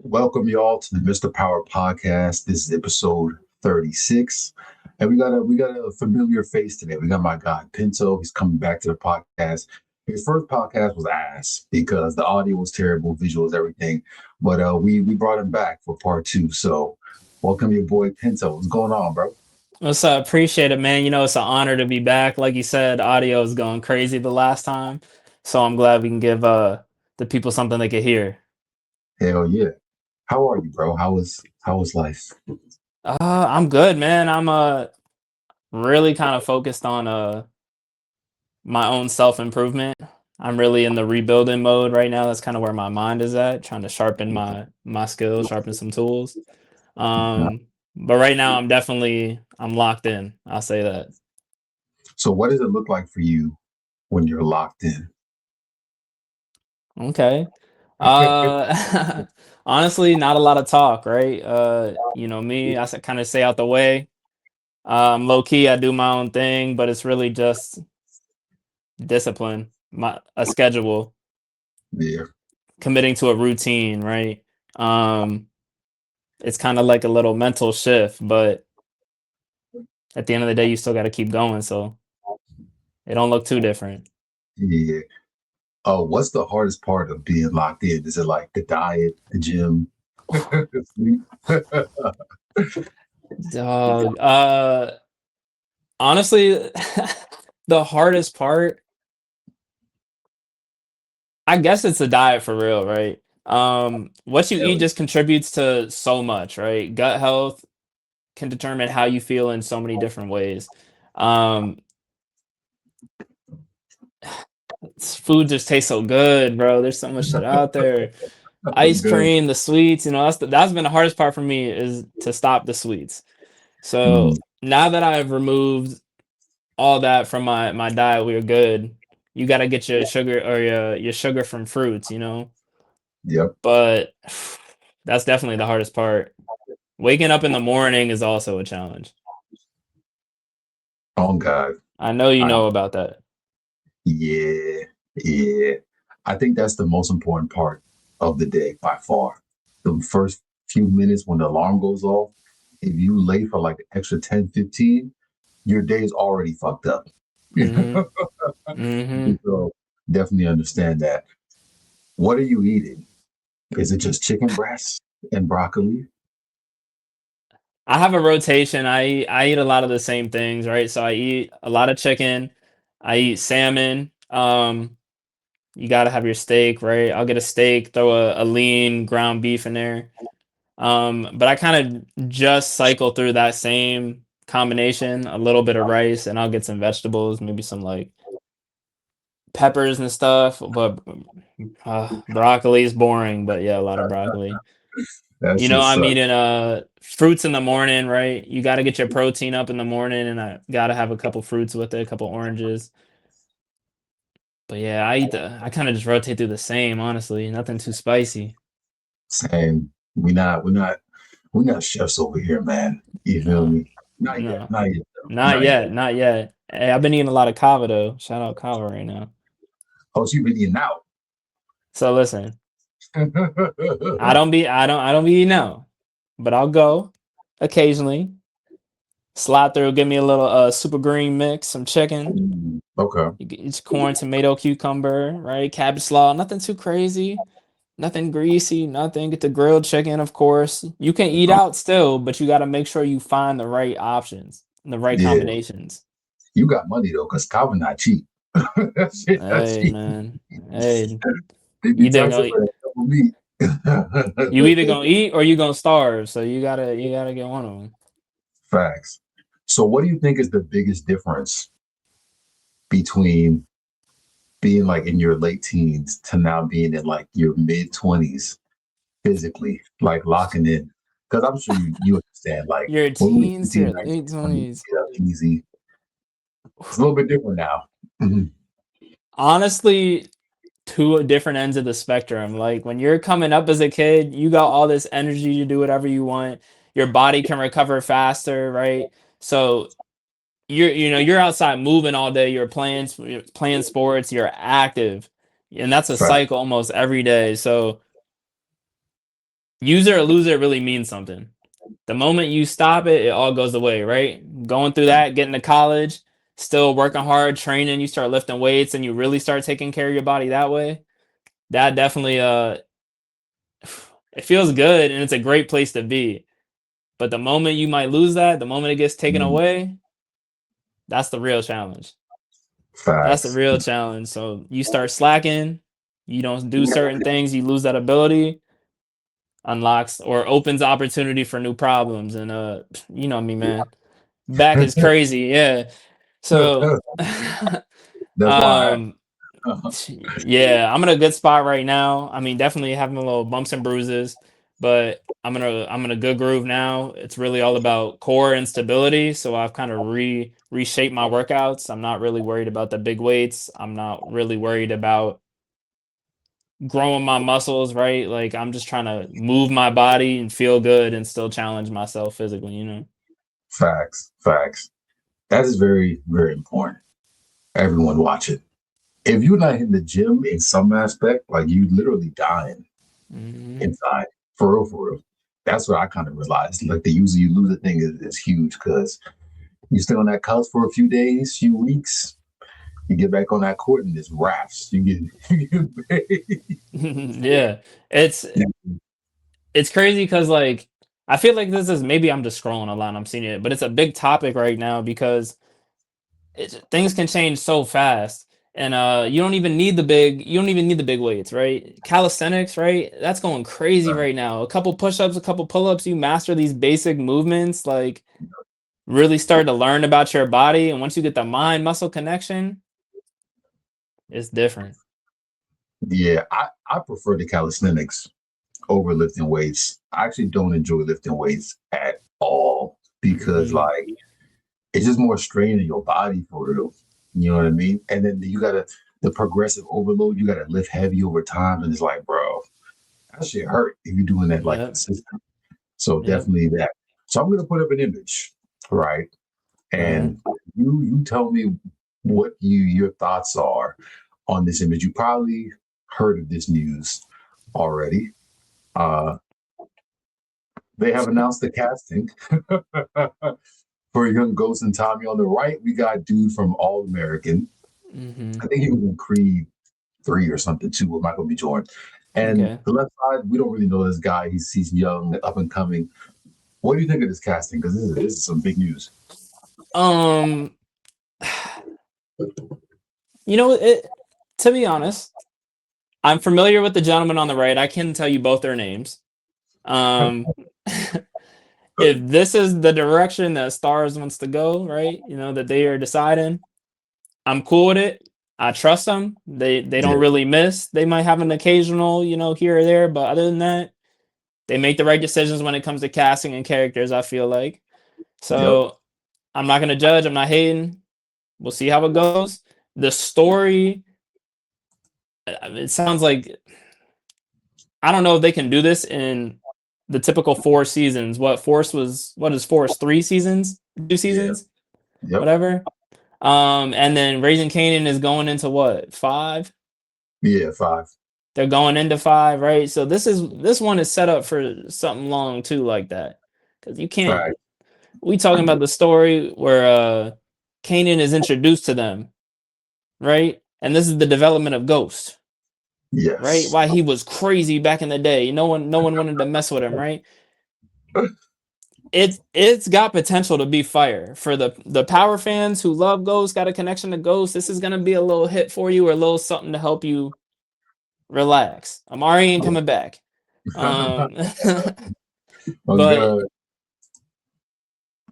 Welcome y'all to the MrPower Podcast. This is episode 36. And we got a familiar face today. We got my guy Pinto. He's coming back to the podcast. His first podcast was ass because the audio was terrible, visuals, everything. But we brought him back for part two. So welcome your boy Pinto. What's going on, bro? What's up? Appreciate it, man. It's an honor to be back. Like you said, audio is going crazy the last time. So I'm glad we can give the people something they can hear. Hell yeah. How are you, bro? How was life? I'm good, man. I'm really kind of focused on my own self-improvement. I'm really in the rebuilding mode right now. That's kind of where my mind is at, trying to sharpen my skills, sharpen some tools. But right now I'm locked in. I'll say that. So what does it look like for you when you're locked in? Okay. Honestly, not a lot of talk, right? Me, I kind of stay out the way. Low key, I do my own thing, but it's really just discipline, a schedule, Yeah. committing to a routine, right? Um, it's kind of like a little mental shift, but at the end of the day, you still got to keep going, so it don't look too different. Yeah. Oh, what's the hardest part of being locked in? Is it like the diet, the gym, sleep? Dog. Honestly, the hardest part, I guess it's the diet for real, right? What you eat Hell just contributes to so much, right? Gut health can determine how you feel in so many different ways. Um, Food just tastes so good, bro. There's so much shit out there. Ice good. cream, the sweets, that's been the hardest part for me is to stop the sweets. Mm, So now that I've removed all that from my diet, we're good. You got to get your sugar or your sugar from fruits, yep. but that's definitely the hardest part. Waking up in the morning is also a challenge. Oh God. I know you I know about that. yeah, yeah. I think that's the most important part of the day by far. The first few minutes when the alarm goes off, if you late for like an extra 10, 15, your day's already fucked up. Mhm. Mhm. So definitely understand that. What are you eating? Is it just chicken breast and broccoli? I have a rotation. I eat a lot of the same things, right? So I eat a lot of chicken. I eat salmon. You got to have your steak, right? I'll get a steak, throw a lean ground beef in there. But I kind of just cycle through that same combination, a little bit of rice, and I'll get some vegetables, maybe some like peppers and stuff. But broccoli is boring, but yeah, a lot of broccoli. That shit I'm sucks. eating fruits in the morning, right? You got to get your protein up in the morning, and I got to have a couple fruits with it, a couple oranges. But yeah, I kind of just rotate through the same, honestly. Nothing too spicy. Same. We're not chefs over here, man. You feel No, me? Not yet. no, Not yet. Though. not Not yet. yet, not yet. Hey, I've been eating a lot of kava though. Shout out kava right now. Oh, so you've been eating out. So listen, I don't be eating out, but I'll go occasionally. Slide through, give me a little super green mix, some chicken. Okay. You get it's corn, tomato, cucumber, right? Cabbage slaw, nothing too crazy, nothing greasy, nothing. Get the grilled chicken, of course. You can eat out still, but you got to make sure you find the right options, the right Yeah. combinations. You got money though, because Calvin not cheap. That shit not Hey cheap. man, hey, They be either taxing gonna for that double meat. you either gonna eat or you gonna starve. So you gotta get one of them. Facts. So what do you think is the biggest difference between being like in your late teens to now being in like your mid 20s physically, like locking in? Because I'm sure you understand, like Your when we were teens to 18, your 19, late 20, 20s. yeah, easy. It's a little bit different now. Mhm. Honestly, two different ends of the spectrum. Like when you're coming up as a kid, you got all this energy to do whatever you want. Your body can recover faster, right? So you're outside moving all day. You're playing sports. You're active, and that's a Fact. cycle almost every day. So use it or lose it really means something. The moment you stop it, it all goes away, right? Going through that, getting to college, still working hard, training, you start lifting weights and you really start taking care of your body that way. That definitely it feels good and it's a great place to be. But the moment you might lose that, the moment it gets taken Mm, away, that's the real challenge. That's the facts. real challenge. So you start slacking, you don't do certain things, you lose that ability, unlocks or opens opportunity for new problems. And you know me, man. Back is crazy, yeah. So That's why. um yeah, I'm in a good spot right now. I mean, definitely having a little bumps and bruises, but I'm in a good groove now. It's really all about core and stability. So I've kind of reshaped my workouts. I'm not really worried about the big weights. I'm not really worried about growing my muscles, right? Like I'm just trying to move my body and feel good and still challenge myself physically, you know. Facts. Facts. That is very, very important. Everyone watch it. If you're not in the gym in some aspect, like you literally dying Hmm. inside. For real, for real. That's what I kind of realized. Like the user you lose a thing is huge because you stay on that couch for a few days, few weeks, you get back on that court and it's rafts. You get, you get Yeah. It's it's crazy because like I feel like this is maybe I'm just scrolling a lot and I'm seeing it, but it's a big topic right now because things can change so fast. And you don't even need the big weights, right? Calisthenics, right? That's going crazy right now. A couple push-ups, a couple pull-ups, you master these basic movements, like really start to learn about your body. And once you get the mind muscle connection, it's different. yeah, I prefer the calisthenics over lifting weights. I actually don't enjoy lifting weights at all because Hmm. like it's just more strain in your body for real. You know what I mean? And then you gotta the progressive overload, you gotta lift heavy over time. And it's like, bro, that shit hurt if you're doing that like Yep. consistent. So Yep. definitely that. So I'm gonna put up an image, right? All right. And you tell me what your thoughts are on this image. You probably heard of this news already. Uh, they have announced the casting for young Ghost and Tommy. On the right, we got dude from All American. Hmm. I think he was in Creed 3 or something too with Michael B. Jordan. And Okay. the left side, we don't really know this guy. He's young, up and coming. What do you think of this casting? Because this is some big news. Um, you know, to be honest, I'm familiar with the gentleman on the right. I can tell you both their names. Um, if this is the direction that Stars wants to go, right? You know that they are deciding. I'm cool with it. I trust them. They Yeah. don't really miss. They might have an occasional, you know, here or there, but other than that, they make the right decisions when it comes to casting and characters. I feel like Yep. so. I'm not gonna judge. I'm not hating. We'll see how it goes. The story. It sounds like I don't know if they can do this in the typical 4 seasons. What is Force 3 seasons? Two Yeah. seasons? Yep. Whatever. And then Raising Kanan is going into what, 5? Yeah. 5. They're going into 5, right? So this one is set up for something long too, like that. Because you can't Fact. we talking about the story where Kanan is introduced to them, right? And this is the development of Ghost, right? Yes. Why he was crazy back in the day. No one wanted to mess with him, right? It's got potential to be fire for the power fans who love Ghost, got a connection to Ghost. This is gonna be a little hit for you or a little something to help you relax. Amari ain't coming back, um, Oh, but God.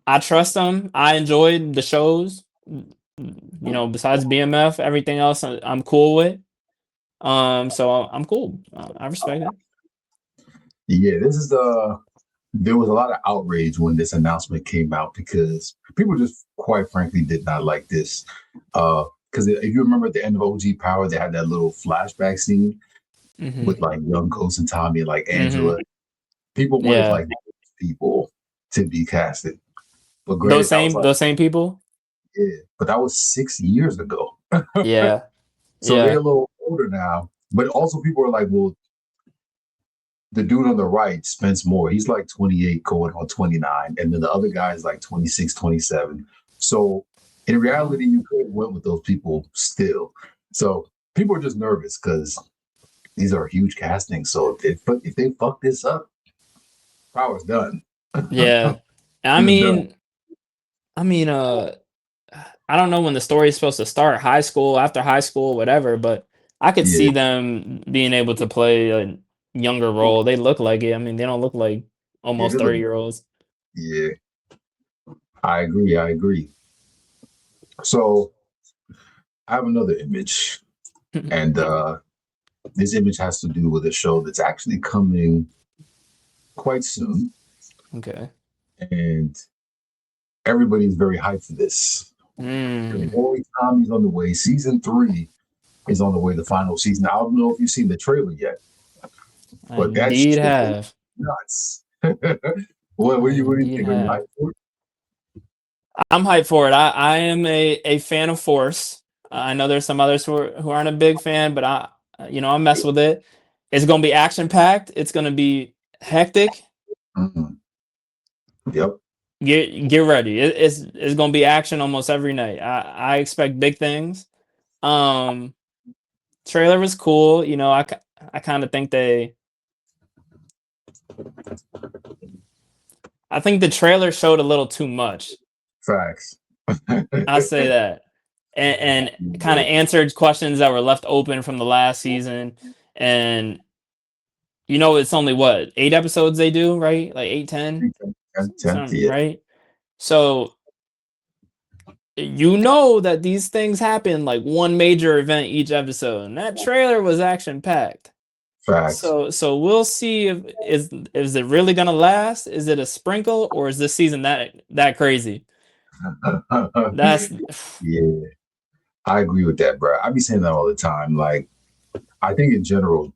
I trust them. I enjoyed the shows. You know, besides BMF, everything else I'm cool with. So I'm cool. I respect it. Yeah, this is there was a lot of outrage when this announcement came out because people just quite frankly did not like this. Because if you remember at the end of OG Power, they had that little flashback scene with Hmm. like young Ghost and Tommy and like Hmm. Angela. People wanted Yeah, like people to be casted. But granted, that was like, those same people. yeah, but that was 6 years ago. Yeah, So they're a yeah. little older now. But also people are like, well, the dude on the right spends more. He's like 28 going on 29. And then the other guy is like 26, 27. So in reality, you could have went with those people still. So people are just nervous because these are huge castings. So if they fuck this up, Power's done. Yeah. I It's done. mean, I mean, I don't know when the story is supposed to start, high school, after high school, whatever, but I could Yeah, see them being able to play a younger role. They look like it. I mean, they don't look like yeah, almost they look. 30-year-olds. Yeah, I agree. I agree. So I have another image, and this image has to do with a show that's actually coming quite soon, Okay. and everybody's very hyped for this. The Mm, boy Tommy's on the way. Season 3 is on the way. The final season. I don't know if you've seen the trailer yet, I but that indeed shit is have. nuts. What I do you indeed think? Are you have. hyped for it? I'm hyped for it. I am a fan of Force. I know there's some others who aren't a big fan, but I mess with it. It's gonna be action packed. It's gonna be hectic. Mhm. Yep. Get ready. It's gonna be action almost every night. I expect big things. Um, Trailer was cool. I kind of think I think the trailer showed a little too much. Facts. I'll say that, and kind of answered questions that were left open from the last season. And it's only what 8 episodes they do, right? Like 8, 10, 10th, something, yeah. right? So you know that these things happen like one major event each episode, and that trailer was action packed. Facts. So we'll see if is it really gonna last? Is it a sprinkle, or is this season that crazy? That's Yeah, I agree with that, bro. I be saying that all the time. Like, I think in general,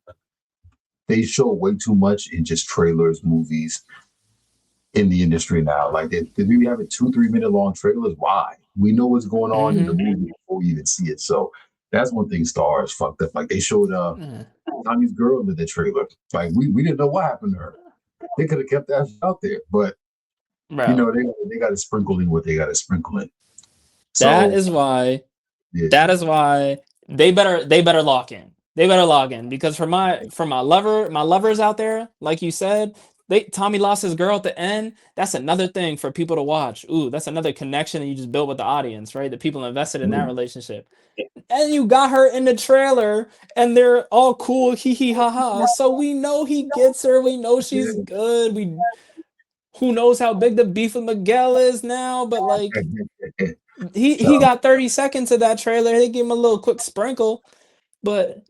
they show way too much in just trailers, movies in the industry now. Like, they really have it 2, 3 minute long trailers. Why? We know what's going on in the hmm movie before we even see it. So that's one thing Stars fucked up. Like, they showed Tommy's girl in the trailer. Like, we didn't know what happened to her. They could have kept that out there, but bro. they got to sprinkle in what they got to sprinkle in. That So is why yeah, that is why they better lock in. They better log in because for my lovers out there, like you said, Tommy lost his girl at the end. That's another thing for people to watch. Ooh, that's another connection that you just built with the audience, right? The people invested in that relationship. And you got her in the trailer, and they're all cool, hee hee ha ha. So we know he gets her. We know she's yeah. good. We Who knows how big the beef with Miguel is now, but like he So, got 30 seconds of that trailer. They gave him a little quick sprinkle, but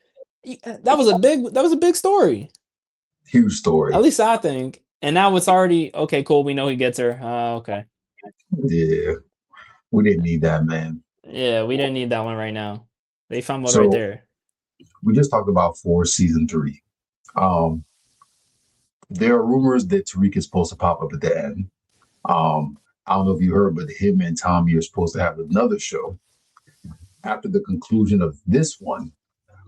that was a big story. huge At story. least I think. And now it's already okay. Cool. We know he gets her. Okay. Yeah, we didn't need that, man. Yeah, we didn't need that one right now. They fumbled right So there. we just talked about for season 3. Um, there are rumors that Tariq is supposed to pop up at the end. I don't know if you heard, but him and Tommy are supposed to have another show after the conclusion of this one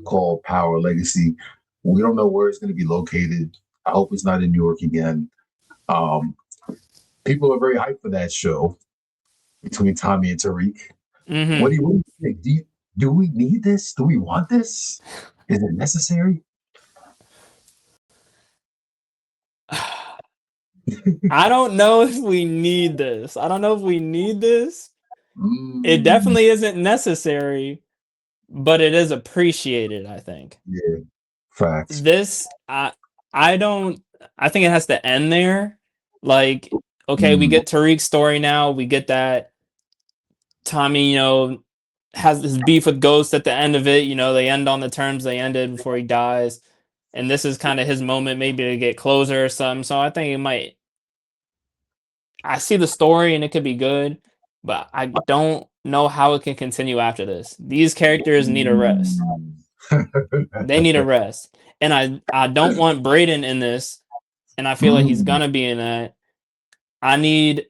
called Power Legacy. We don't know where it's going to be located. I hope it's not in New York again. Um, People are very hyped for that show between Tommy and Tariq. hmm What do you think? Do we need this? Do we want this? Is it necessary? I don't know if we need this. I don't know if we need this. It Mm, definitely isn't necessary, but it is appreciated, I think. yeah, facts. This I don't I think it has to end there. Like, okay, we Mm, get Tariq's story now. We get that Tommy, has this beef with Ghost at the end of it. They end on the terms they ended before he dies. And this is kind of his moment maybe to get closer or something. So I think I see the story and it could be good, but I don't know how it can continue after this. These characters need a rest. mm. They need a rest. And I don't want Braden in this, and I feel like he's Mm, gonna be in that. I need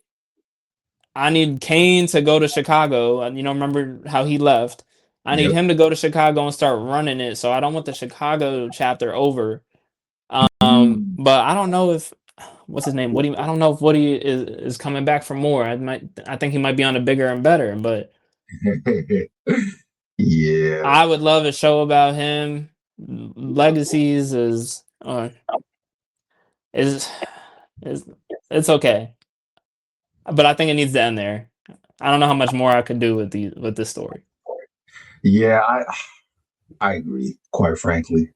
I need Kane to go to Chicago. And remember how he left. I need yep. him to go to Chicago and start running it. So I don't want the Chicago chapter over. Mm, but I don't know if what's his name? Woody. I don't know if Woody is coming back for more. I think he might be on a bigger and better, but Yeah. I would love a show about him. Legacies is is it's okay, but I think it needs to end there. I don't know how much more I could do with this story. Yeah, I agree, quite frankly.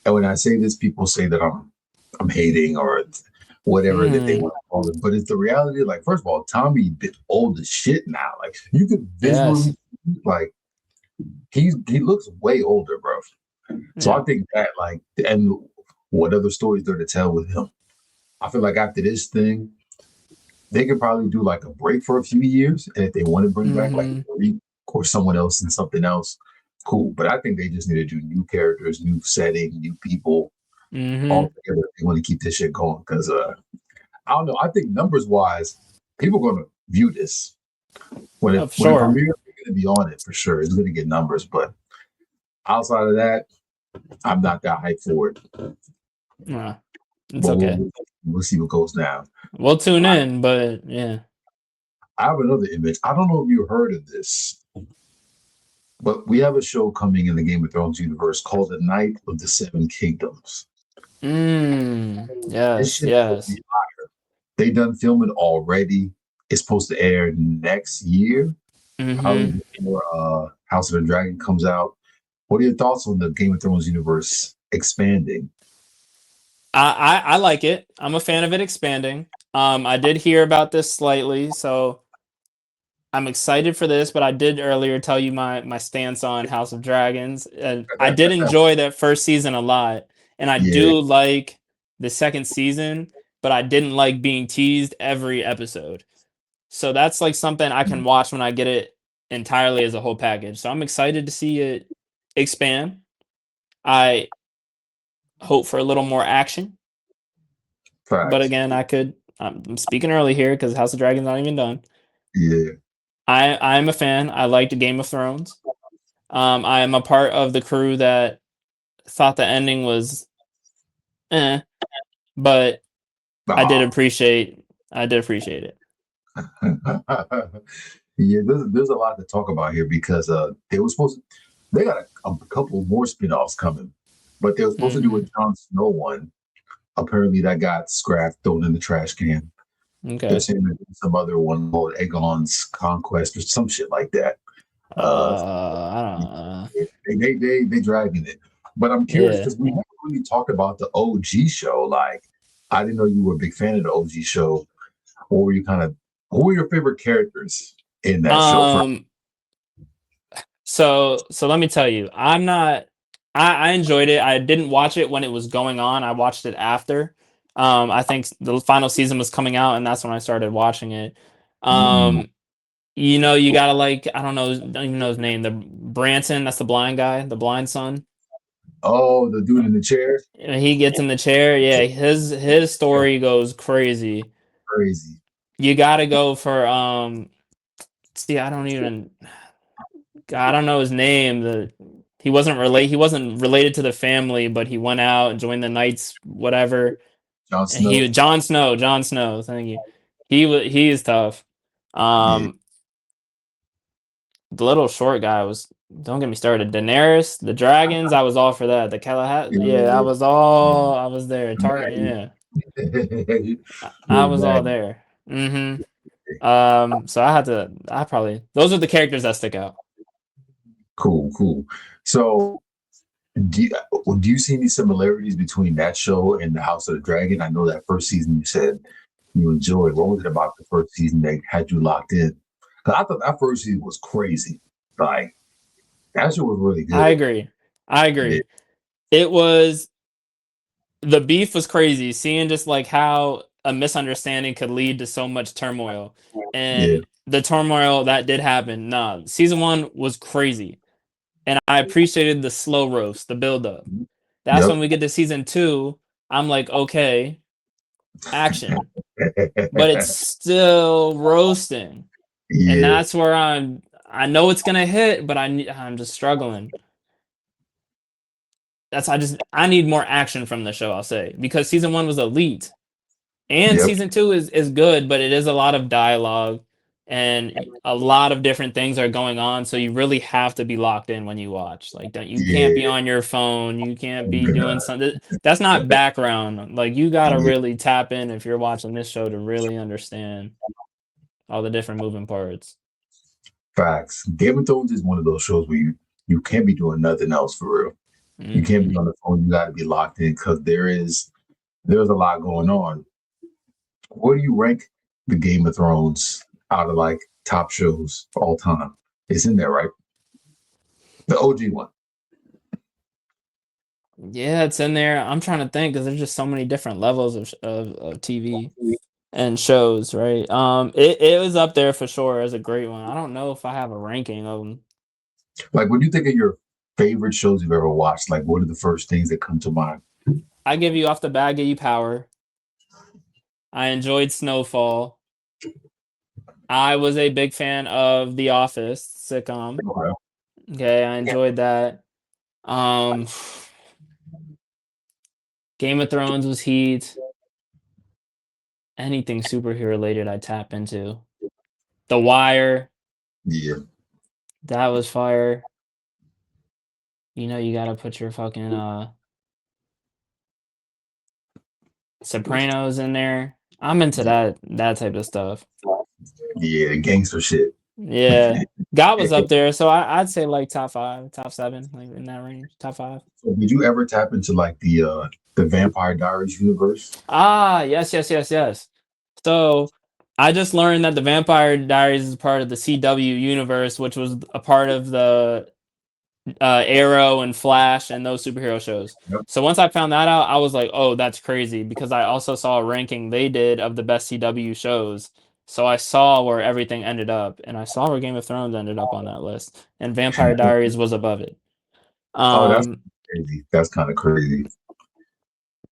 And when I say this, people say that I'm hating or whatever that they Mm, want to call it. But it's the reality. Like, first of all, Tommy bit old as shit now. Like, you could yes. visually like he looks way older, bro. So I Yeah. think that like and what other stories there to tell with him? I feel like after this thing, they could probably do like a break for a few years, and if they want to bring back like Mhm. Reek or someone else and something else, cool. But I think they just need to do new characters, new setting, new people all Mhm. together. If they want to keep this shit going because I don't know. I think numbers wise, people are going to view this Of when it sure. premieres. They're going to be on it for sure. It's going to get numbers, but outside of that, I'm not that hyped for it. Yeah. It's But okay. we'll see what goes down. We'll tune in, but yeah. I have another image. I don't know if you heard of this, but we have a show coming in the Game of Thrones universe called The Night of the Seven Kingdoms. This Yes, shit will be yes. hot. They done filming already. It's supposed to air next year, probably Mhm. before House of the Dragon comes out. What are your thoughts on the Game of Thrones universe expanding? I like it. I'm a fan of it expanding. I did hear about this slightly, so I'm excited for this, but I did earlier tell you my stance on House of Dragons, and I did enjoy that first season a lot, and I Yeah, do like the second season, but I didn't like being teased every episode. So that's like something I can watch when I get it entirely as a whole package. So I'm excited to see it expand. I hope for a little more action, but facts. again, I'm speaking early here because House of Dragons not even done. Yeah, I'm a fan. I liked Game of Thrones. I am a part of the crew that thought the ending was eh, but I did ah. appreciate I did appreciate it. Yeah. There's a lot to talk about here because they got a couple more spin-offs coming, but they were supposed to do a Mhm. Jon Snow one. Apparently, that got scrapped, thrown in the trash can. They're Okay. saying there's some other one called Aegon's Conquest or some shit like that. Uh, I don't they dragging it. But I'm curious yeah. because we haven't really talked about the OG show. Like, I didn't know you were a big fan of the OG show. What were you kind of? Who were your favorite characters in that show? From Um so let me tell you, I enjoyed it. I didn't watch it when it was going on. I watched it after. I think the final season was coming out and that's when I started watching it. mm, Um you gotta like I don't even know his name. The Branson, that's the blind guy, the blind son. oh, the dude in the chair, He gets in the chair. Yeah, his story goes crazy. crazy. You gotta go for see, I don't know his name. He wasn't related to the family, but he went out and joined the Knights, whatever. Jon And Snow. Jon Snow, thank you. He is tough. Yeah, Um the little short guy was don't get me started. Daenerys, the dragons, I was all for that. The Calahat, yeah, yeah. I was there. Maggie. Yeah. I Little was all Maggie. there. So I probably those are the characters that stick out. Cool, cool. So, do you, do you see any similarities between that show and the House of the Dragon? I know that first season you said you enjoyed. What was it about the first season that had you locked in? Because I thought that first season was crazy. Like that show was really I good. agree. I Yeah, agree. It was the beef was crazy, seeing just like how a misunderstanding could lead to so much turmoil. yeah, And the turmoil that did happen. Nah, season one was crazy. And I appreciated the slow roast, the build up. That's when yep, we get to season two. I'm like, okay, action. But it's still roasting. And yeah. that's where I know it's gonna hit, but I'm just struggling. I need more action from the show, I'll say, because season 1 was elite. And Yep. season 2 is good, but it is a lot of dialogue and a lot of different things are going on, so you really have to be locked in when you watch. Like, don't you can't be Yeah. on your phone, you can't Oh, be doing God. something that's not background. Like, you got to Yeah. really tap in if you're watching this show to really understand all the different moving parts. Facts. Game of Thrones is one of those shows where you can't be doing nothing else for real. You can't Mhm. be on the phone. You got to be locked in because there's a lot going on. Where do you rank the Game of Thrones out of like top shows of all time? It's in there, right? The OG one. Yeah, it's in there. I'm trying to think because there's just so many different levels of TV and shows, right? It was up there for sure as a great one. I don't know if I have a ranking of them. Like when you think of your favorite shows you've ever watched, like what are the first things that come to mind? I give you off the bat, give you Power. I enjoyed Snowfall. I was a big fan of The Office sitcom. Okay. Okay, I enjoyed that. Um, Game of Thrones was heat. Anything superhero related, I tap into. The Wire, Yeah. that was fire. You know, you gotta put your fucking Sopranos in there. I'm into that type of stuff. Yeah, gangster shit. Yeah. God was up there, so I'd say like top 5, top 7, like in that range. Top 5. So did you ever tap into like the Vampire Diaries universe? Ah, yes, yes, yes, yes. So I just learned that the Vampire Diaries is part of the CW universe, which was a part of the Arrow and Flash and those superhero shows. Yep. So once I found that out, I was like, "Oh, that's crazy!" Because I also saw a ranking they did of the best CW shows. So I saw where everything ended up, and I saw where Game of Thrones ended up on that list, and Vampire Diaries was above it. Oh, that's Um, crazy. That's kind of crazy.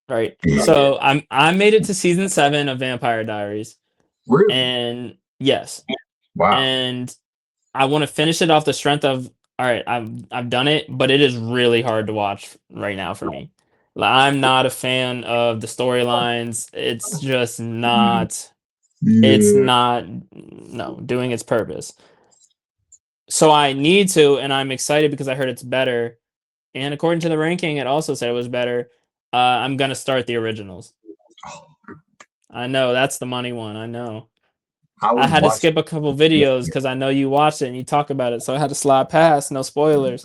right. Yeah. So I made it to season 7 of Vampire Diaries, Really? and yes, Wow. and I want to finish it off the strength of all right, I've done it, but it is really hard to watch right now for me. Like, I'm not a fan of the storylines. It's Yeah. not no doing its purpose. So I need to, and I'm excited because I heard it's better. And according to the ranking, it also said it was better. I'm gonna start the originals. I know that's the money one. I know. I I was had to watching. skip a couple videos because I know you watched it and you talk about it, so I had to slide past. No spoilers.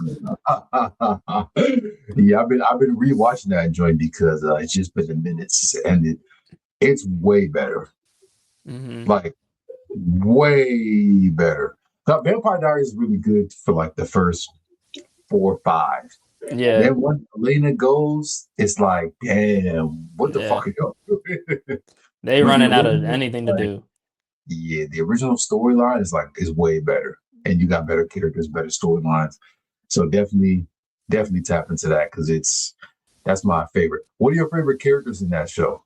Yeah, I've been rewatching that joint because it's just been a minute since it ended. It's way better, Hmm. like way better. Now, Vampire Diaries is really good for like the first 4 or 5. Yeah, Then once Elena goes, it's like, damn, what the yeah. fuck are y'all doing? They But the running out of original, anything to like, do. yeah, the original storyline is way better, and you got better characters, better storylines. So definitely tap into that because that's my favorite. What are your favorite characters in that show?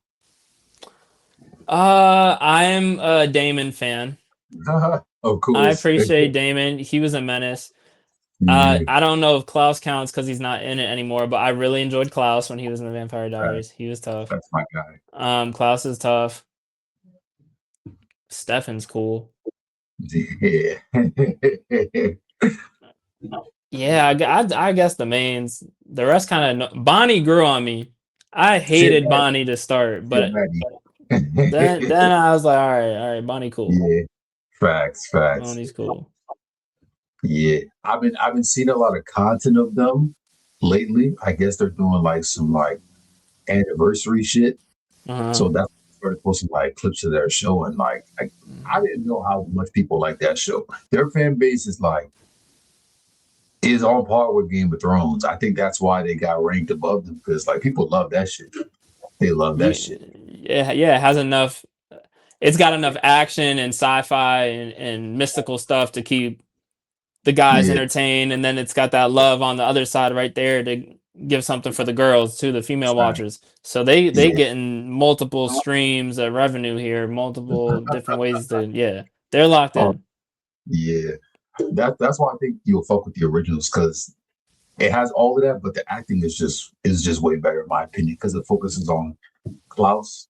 I'm a Damon fan. Of I course. appreciate Damon. He was a menace. Yeah, I don't know if Klaus counts because he's not in it anymore, but I really enjoyed Klaus when he was in the Vampire Diaries. He was tough. that's my guy. Klaus is tough. Stefan's cool. Yeah. Yeah, I guess the mains. The rest kind of Bonnie grew on me. I Shit, hated Bonnie to start, shit, but Maggie. then I was like, all right, Bonnie cool. Yeah, facts. Bonnie's cool. Yeah, I've been seeing a lot of content of them lately. I guess they're doing like some like anniversary shit. Uh-huh. So that's started posting like clips of their show and I Mhm. didn't know how much people like that show. Their fan base is on par with Game of Thrones. I think that's why they got ranked above them because like people love that shit. They love that shit. Yeah, yeah, it has enough. It's got enough action and sci-fi and mystical stuff to keep the guys Yeah, entertained, and then it's got that love on the other side right there to give something for the girls too, the female watchers. So they yeah. getting multiple streams of revenue here, multiple different ways to yeah. They're locked Oh, in. yeah. That's why I think you'll fuck with the originals because It has all of that, but the acting is just way better in my opinion because it focuses on Klaus,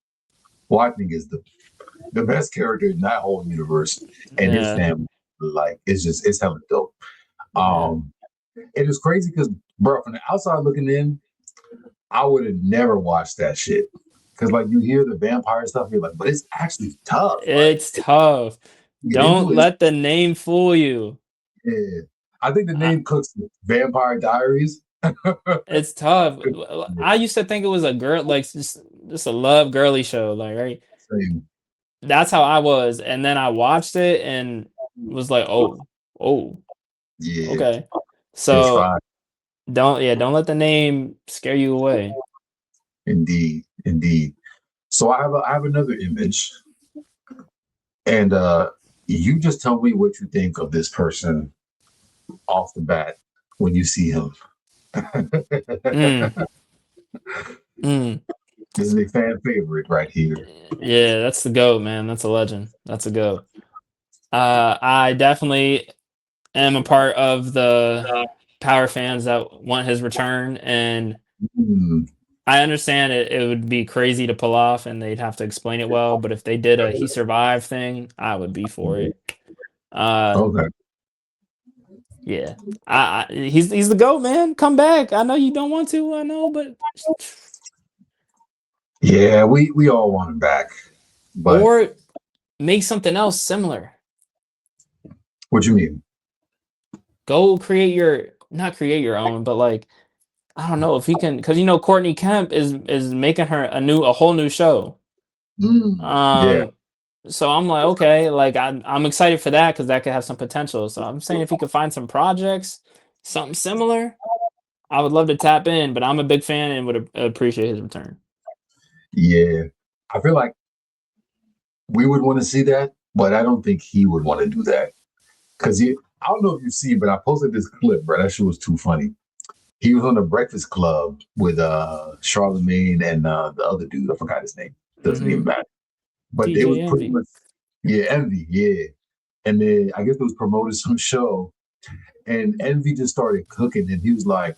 who I think is the best character in that whole universe, and his Yeah, family. Like it's hella dope. yeah. Um, it is crazy because, bro, from the outside looking in, I would have never watched that shit. Cause like you hear the vampire stuff, you're like, but it's actually tough. Like It's tough. you get into Don't it, let the name fool you. yeah. I think the I, name cooks Vampire Diaries. it's tough. I used to think it was a girl, like just a love girly show, like right. Same. That's how I was, and then I watched it and was like, oh, Yeah, okay. it's So fine. don't let the name scare you away. Indeed, indeed. So I have another image, and you just tell me what you think of this person off the bat when you see him. Mm, mm. This is a fan favorite right here. Yeah, that's the goat, man. That's a legend. That's a goat. I definitely am a part of the Power fans that want his return, and Hmm. I understand it would be crazy to pull off, and they'd have to explain it well. But if they did a he survived thing, I would be for it. Uh, Okay. yeah, he's the goat, man. Come back. I know you don't want to. I know, but Yeah, we all want him back, but or make something else similar. what you mean? Go create your not create your own, but like I don't know if he can because Courtney Kemp is making her a whole new show. Yeah, Um, so I'm like, okay, like I'm excited for that because that could have some potential. So I'm saying if he could find some projects, something similar, I would love to tap in. But I'm a big fan and would appreciate his return. yeah. I feel like we would want to see that, but I don't think he would want to do that because I don't know if you see, but I posted this clip, bro. That shit was too funny. He was on the Breakfast Club with Charlemagne and the other dude. I forgot his name. Doesn't even Mm-hmm. matter. But they DJ was pretty Envy. much, yeah, Envy, yeah. And then I guess it was promoted some show, and Envy just started cooking, and he was like,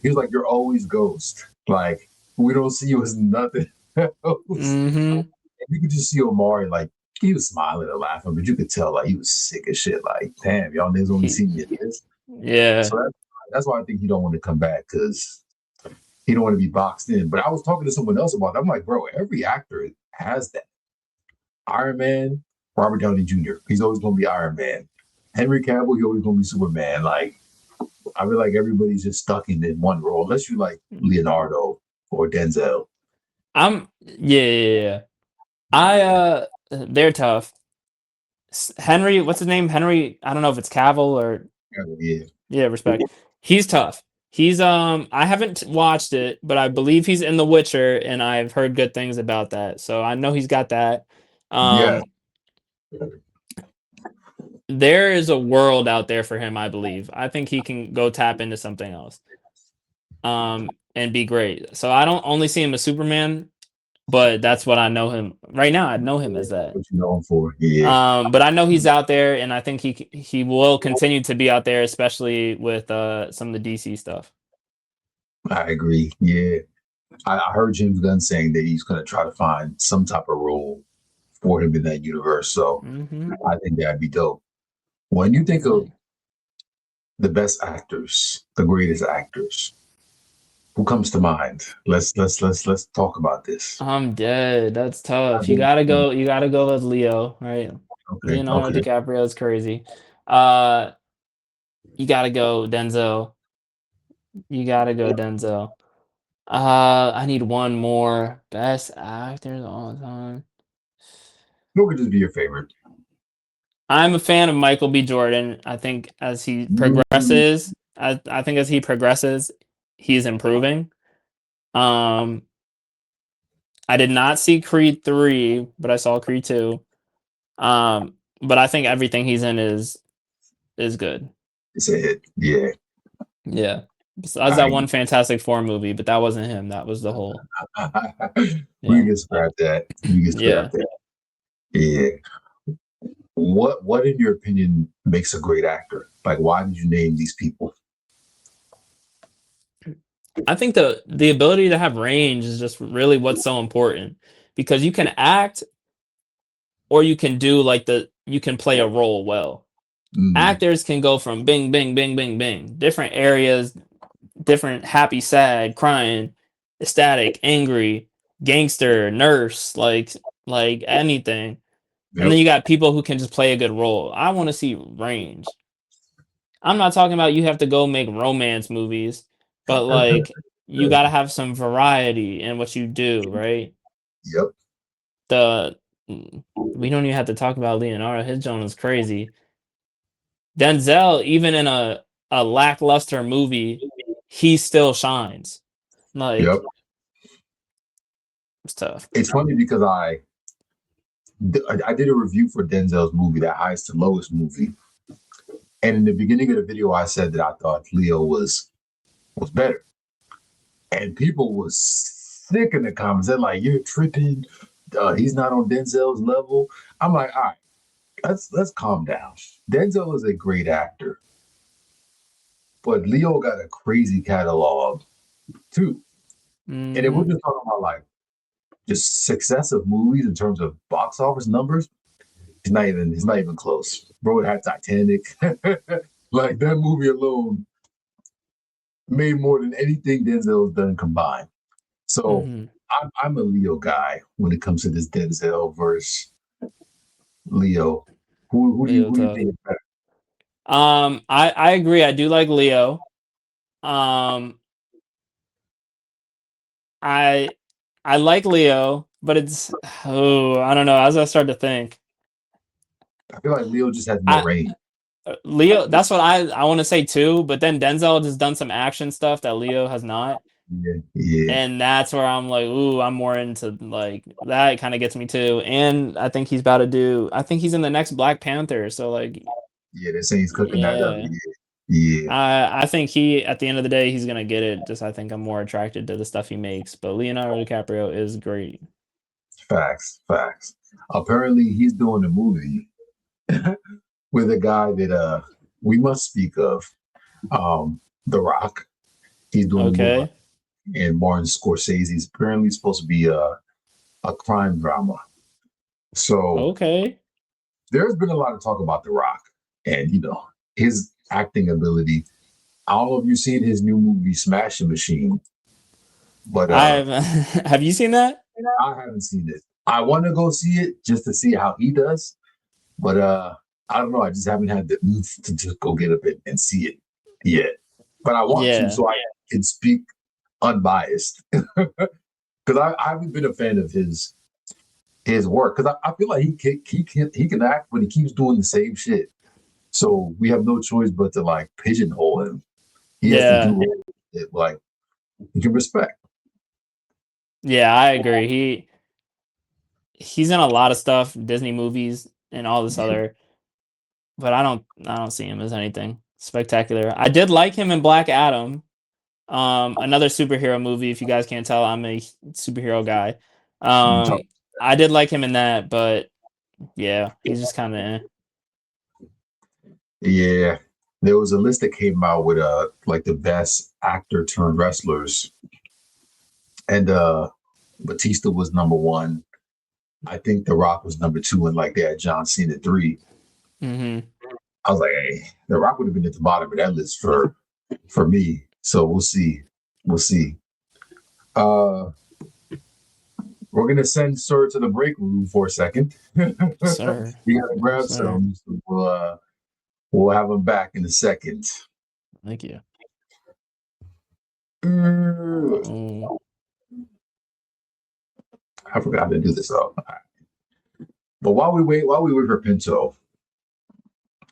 "You're always Ghost. Like we don't see you as nothing else." Mm-hmm. And you could just see Omari like he was smiling and laughing, but you could tell like he was sick as shit. Like, damn, y'all niggas only He, see me as this. yeah. So that's why I think he don't want to come back because he don't want to be boxed in. But I was talking to someone else about that. I'm like, bro, every actor has that. Iron Man, Robert Downey Jr. He's always going to be Iron Man. Henry Cavill, he's always going to be Superman. Like, I feel like everybody's just stuck in one role, unless you like Leonardo or Denzel. Yeah. They're tough. Henry, what's his name? Henry. I don't know if it's Cavill or Yeah, yeah, respect. He's tough. He's I haven't watched it, but I believe he's in The Witcher and I've heard good things about that. So I know he's got that. yeah, Um there is a world out there for him, I believe. I think he can go tap into something else. And be great. So I don't only see him as Superman, but that's what I know him. Right now I know him as that. what you know him for? Yeah, But I know he's out there and I think he will continue to be out there especially with some of the DC stuff. I agree. Yeah, I heard James Gunn saying that he's going to try to find some type of role for him in that universe. So Mhm. I think that'd be dope. When you think of Like, the best actors, the greatest actors, who comes to mind? Let's talk about this. I'm dead. That's I tough. You mean, gotta go. You gotta go with Leo, right? okay, Leonardo okay. DiCaprio is crazy. Uh, you gotta go Denzel. You gotta go Denzel. I need one more. Best actors all the time. Who could just be your favorite? I'm a fan of Michael B. Jordan. I think as he Mm, progresses, I think as he progresses, he's improving. Um, I did not see Creed 3, but I saw Creed 2. But I think everything he's in is good. it's a hit. Yeah, Yeah. Besides I that agree. one Fantastic Four movie, but that wasn't him. That was the whole. We Yeah. can scrap that. We can scrap Yeah. that. Yeah. What in your opinion makes a great actor? Like, why did you name these people? I think the ability to have range is just really what's so important because you can act or you can do like you can play a role well. Mm, Actors can go from bing, bing, bing, bing, bing, different areas, different happy, sad, crying, ecstatic, angry, gangster, nurse, like anything. And yep. then you got people who can just play a good role. I want to see range. I'm not talking about you have to go make romance movies, but like you got to have some variety in what you do, right? Yep. The we don't even have to talk about Leonardo. His Joan is crazy. Denzel, even in a lackluster movie, he still shines. Yep. Like it's tough. It's funny because I did a review for Denzel's movie, that highest to lowest movie, and in the beginning of the video, I said that I thought Leo was better, and people was sick in the comments. They're like, "You're tripping. He's not on Denzel's level." I'm like, "All right, let's calm down. Denzel is a great actor, but Leo got a crazy catalog too. And if we're Hmm. just talking about like just success of movies in terms of box office numbers, it's not even close. Bro, it had Titanic. Like that movie alone made more than anything Denzel's done combined. So Hmm. I'm a Leo guy when it comes to this Denzel versus Leo. Leo Who do you tough. think is better? I agree. I do like Leo. Um, I I like Leo, but it's oh I don't know. As I start to think, I feel like Leo just has more I range. Leo. That's what I want to say too. But then Denzel has done some action stuff that Leo has not, Yeah, yeah, and that's where I'm like, ooh, I'm more into like that. Kind of gets me too. And I think he's about to do. I think he's in the next Black Panther. So like, yeah. They're saying he's cooking that up. yeah. Yeah, yeah. I think he at the end of the day he's gonna get it. Just I think I'm more attracted to the stuff he makes. But Leonardo DiCaprio is great. Facts, facts. Apparently, he's doing a movie with a guy that we must speak of, The Rock. He's doing a movie, Okay. and Martin Scorsese's apparently supposed to be a crime drama. So Okay. there's been a lot of talk about The Rock and his acting ability. I don't know if you've seen his new movie Smashing Machine, but I've have you seen that? I haven't seen it. I want to go see it just to see how he does, but I don't know. I just haven't had the oomph to just go get up and see it yet. But I want to, Yeah. so I can speak unbiased because I haven't been a fan of his work because I feel like he can act, but he keeps doing the same shit. So we have no choice but to like pigeonhole him. He has to Yeah. do it like you can respect. Yeah, I agree. He's in a lot of stuff, Disney movies and all this Yeah, other, but I don't see him as anything spectacular. I did like him in Black Adam. Another superhero movie. If you guys can't tell, I'm a superhero guy. mm-hmm. I did like him in that, but yeah, he's just kind of Yeah. There was a list that came out with like the best actor turned wrestlers, and Batista was number one. I think The Rock was number two, and like they had John Cena three. hmm. I was like, hey, The Rock would have been at the bottom of that list for me. So we'll see. We'll see. Uh we're gonna send Sir to the break room for a second. We Sir. gotta grab Sir. some. So we'll have him back in a second. Thank you. I Mm, forgot to do this. Oh. But while we wait for Pinto,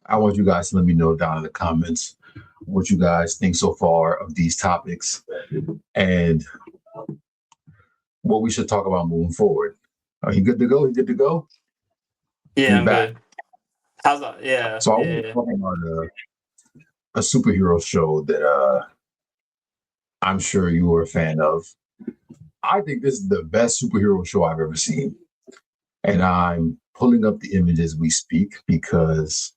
I want you guys to let me know down in the comments what you guys think so far of these topics and what we should talk about moving forward. Are you good to go? You good to go? yeah, He's I'm back. good. How's that? Yeah, So I want to yeah. talk about a superhero show that I'm sure you were a fan of. I think this is the best superhero show I've ever seen. And I'm pulling up the image as we speak because,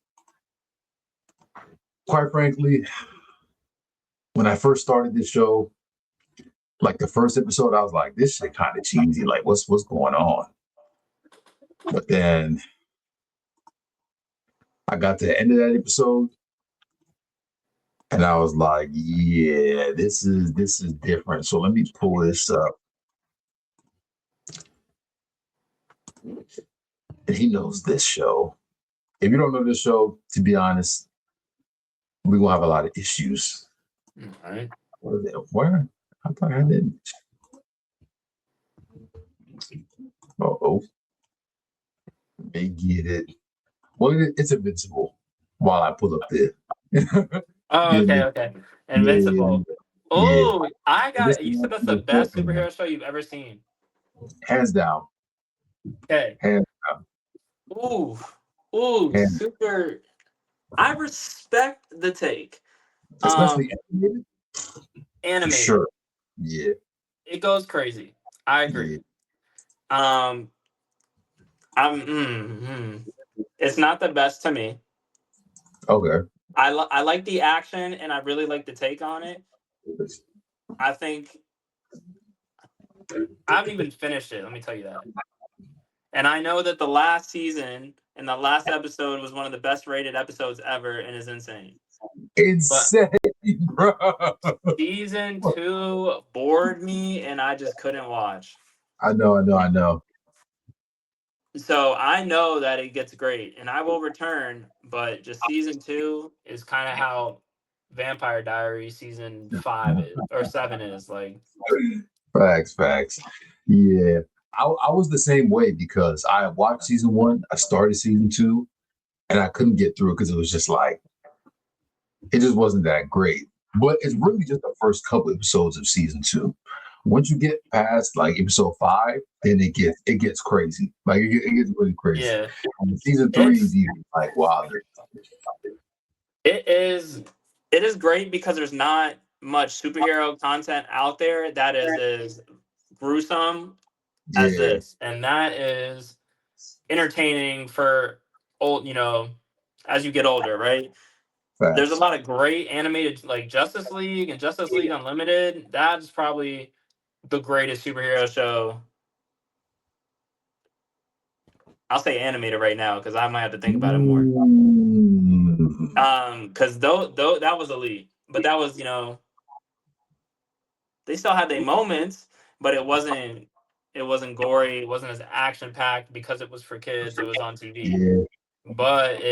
quite frankly, when I first started this show, Like the first episode, I was like, this shit kind of cheesy. Like, what's going on? But then I got to the end of that episode, and I was like, yeah, this is different. So let me pull this up. And he knows this show. If you don't know this show, to be honest, we're gonna have a lot of issues. All right. What is it? Where? I thought I didn't. Oh, they get it. Well, it's Invincible. While I pull up the Oh, yeah, okay. Invincible. yeah. Oh, you said that's the best superhero show you've ever seen. Hands down. Okay. Hands down. Hands Super. I respect the take. Especially animated. Sure. Yeah. It goes crazy. I agree. Yeah. It's not the best to me. Okay. I like the action and I really like the take on it. I think I haven't even finished it. Let me tell you that. And I know that the last season and the last episode was one of the best rated episodes ever and is insane. Insane, bro. Season 2 bored me and I just couldn't watch. I know. So I know that it gets great and I will return, but just season 2 is kind of how Vampire Diaries season 5 is, or 7 is like. Facts. Yeah. I was the same way because I watched season 1, I started season 2, and I couldn't get through it because it was just like, it just wasn't that great. But it's really just the first couple episodes of season 2. Once you get past like episode 5, then it gets crazy. Like it gets really crazy. Yeah. And season 3 is even like wilder. It is great because there's not much superhero content out there that is as gruesome as this, and that is entertaining for as you get older, right? Facts. There's a lot of great animated like Justice League and Justice League Unlimited. That's probably the greatest superhero show. I'll say animated right now because I might have to think about it more. Because though that was elite, but that was they still had their moments, but it wasn't gory. It wasn't as action packed because it was for kids. It was on TV, but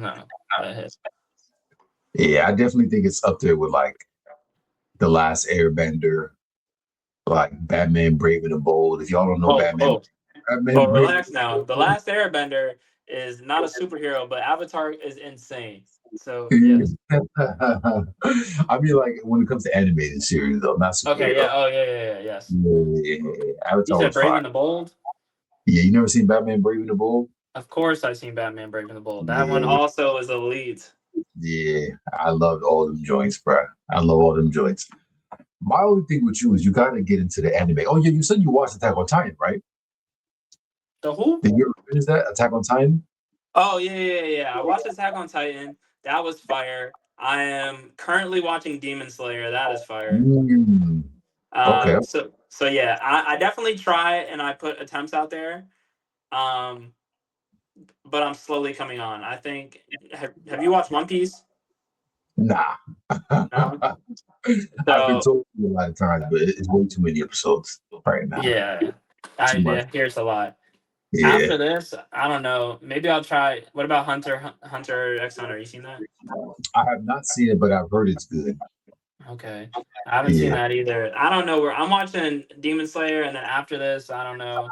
no. Yeah, I definitely think it's up there with like The Last Airbender, like Batman Brave and the Bold. If y'all don't know Batman, relax now. The Last Airbender is not a superhero, but Avatar is insane. So yes. I mean, like when it comes to animated series, though, not superhero. Okay, yeah, yes. Yeah. Avatar. You said Brave and the Bold? Yeah, you never seen Batman Brave and the Bold? Of course, I've seen Batman Brave and the Bold. That one also is elite. Yeah, I loved all them joints, bro. I love all them joints. My only thing with you is you got to get into the anime. Oh yeah, you said you watched Attack on Titan, right? The who? Did you ever finish that Attack on Titan? Oh yeah. I watched Attack on Titan. That was fire. I am currently watching Demon Slayer. That is fire. Okay. So yeah, I definitely try and I put attempts out there. But I'm slowly coming on. I think. Have you watched One Piece? Nah. No? I've been told you a lot of times, but it's way too many episodes right now. Yeah, I hear it's a lot. Yeah. After this, I don't know. Maybe I'll try. What about Hunter x Hunter? You seen that? I have not seen it, but I've heard it's good. Okay, I haven't seen that either. I don't know where I'm watching Demon Slayer, and then after this, I don't know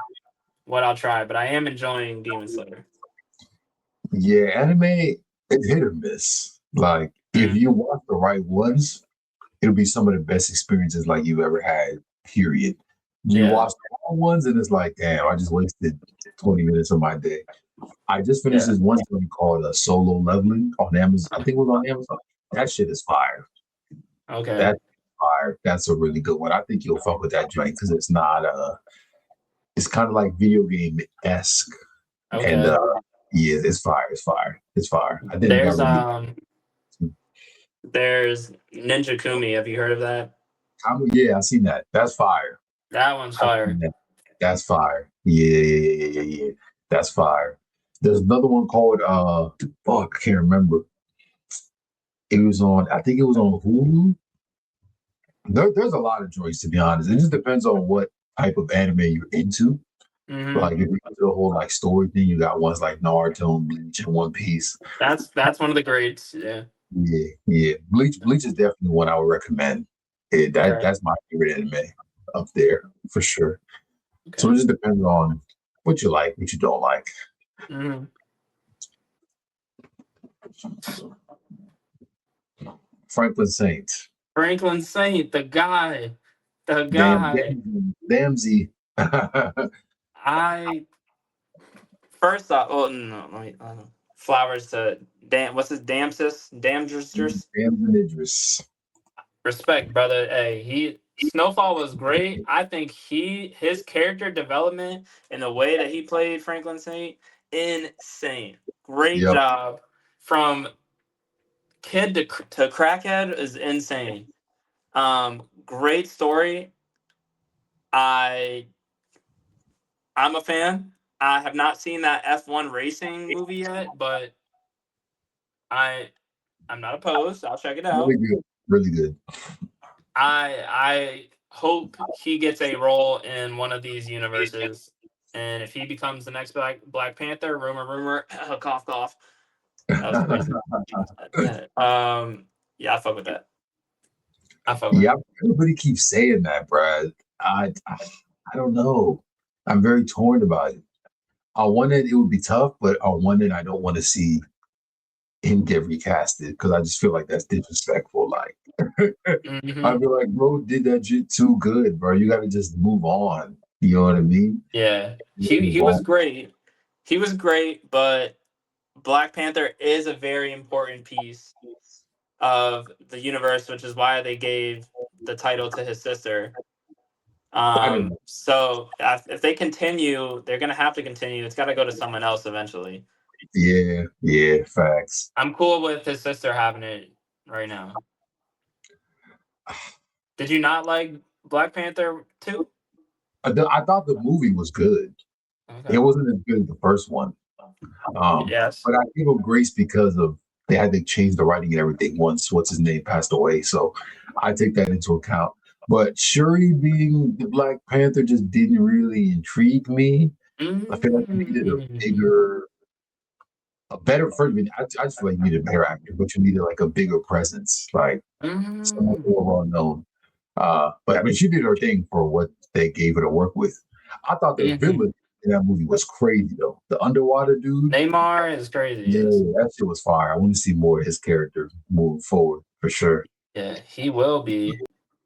what I'll try, but I am enjoying Demon Slayer. Yeah, anime is hit or miss. Like if you watch the right ones, it'll be some of the best experiences like you've ever had. Period. You watch the wrong ones, and it's like, damn, I just wasted 20 minutes of my day. I just finished this one thing called Solo Leveling on Amazon. I think it was on Amazon. That shit is fire. Okay. That's fire. That's a really good one. I think you'll fuck with that joint because it's not it's kind of like video game-esque. Okay. And yeah, it's fire. I think there's Ninja Kumi. Have you heard of that? Yeah, I seen that. That's fire. That one's I seen fire. that. That's fire. Yeah. That's fire. There's another one called fuck, I can't remember. It was on, I think it was on Hulu. There's a lot of joints, to be honest. It just depends on what type of anime you're into. Hmm. Like if you're into the whole like story thing, you got ones like Naruto and Bleach and One Piece. That's one of the greats. Yeah. Yeah. Bleach is definitely one I would recommend. Okay. That's my favorite anime up there for sure. So Okay. it just depends on what you like, what you don't like. Hmm. Franklin Saint. Franklin Saint, the Damn, guy. damn Z. I first thought, oh no, let me, flowers to damn. What's his Damnstress? Damn Idris. Respect, brother. Hey, Snowfall was great. I think his character development and the way that he played Franklin Saint, insane. Great Yep. job from kid to crackhead is insane. Great story. I I'm a fan. I have not seen that F1 racing movie yet, but I I'm not opposed. I'll check it Really out. good. Really good. I hope he gets a role in one of these universes, and if he becomes the next Black Panther, rumor, cough cough. That was crazy. Yeah, I fuck with that. I fuck with Yeah, it. everybody keeps saying that, Brad. I don't know. I'm very torn about it. On one end, it would be tough, but on one end, I don't want to see him get recasted because I just feel like that's disrespectful. Like, I Hmm. feel like, bro, did that shit too good, bro. You got to just move on. You know what I mean? Yeah, he Move was on. great. He was great, but Black Panther is a very important piece of the universe, which is why they gave the title to his sister. I didn't. So if they continue, they're gonna have to continue. It's got to go to someone else eventually. Yeah, facts. I'm cool with his sister having it right now. Did you not like Black Panther 2? I thought the movie was good. It Okay. wasn't as good as the first one. Yes. But I give him grace because of they had to change the writing and everything once what's his name passed away. So I take that into account. But Shuri being the Black Panther just didn't really intrigue me. I feel like you needed Mm. a better first. I just feel like you needed a better actor, but you needed like a bigger presence, like someone Mm. more well known. But I mean, she did her thing for what they gave her to work with. I thought the Hmm. villain in that movie was crazy though. The underwater dude, Neymar is crazy. yeah, Yes. that shit was fire. I want to see more of his character moving forward for sure. Yeah, he will be.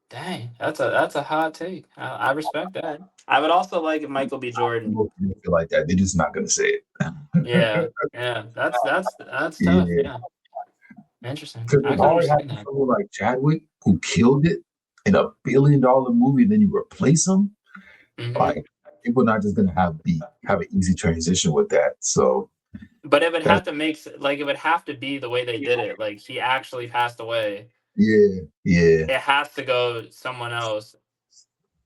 Dang, that's a hot take. I respect that. I would also like if Michael B. Jordan. People feel like that. They're just not gonna say Yeah, it. yeah, that's tough. Yeah, Yeah, interesting. because I it's can hard understand having that. someone like Chadwick who killed it in $1 billion movie, and then you replace him. Hmm. Like people not just gonna have an easy transition with that. So But it would that have to it would have to be the way they did it. Like he actually passed away. yeah, It has to go someone else.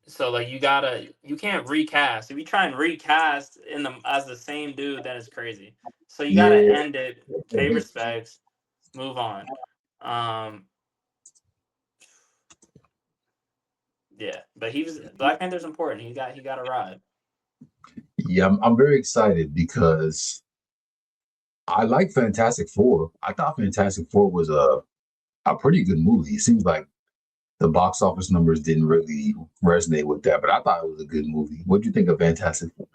So like you can't recast. If you try and recast in the as the same dude, then it's crazy. So you gotta yeah. end it, pay respects, move on. Um, yeah, but he was Black Panther's important. He got a ride. Yeah, I'm very excited because I like Fantastic Four. I thought Fantastic Four was a pretty good movie. It seems like the box office numbers didn't really resonate with that, but I thought it was a good movie. What do you think of Fantastic Four?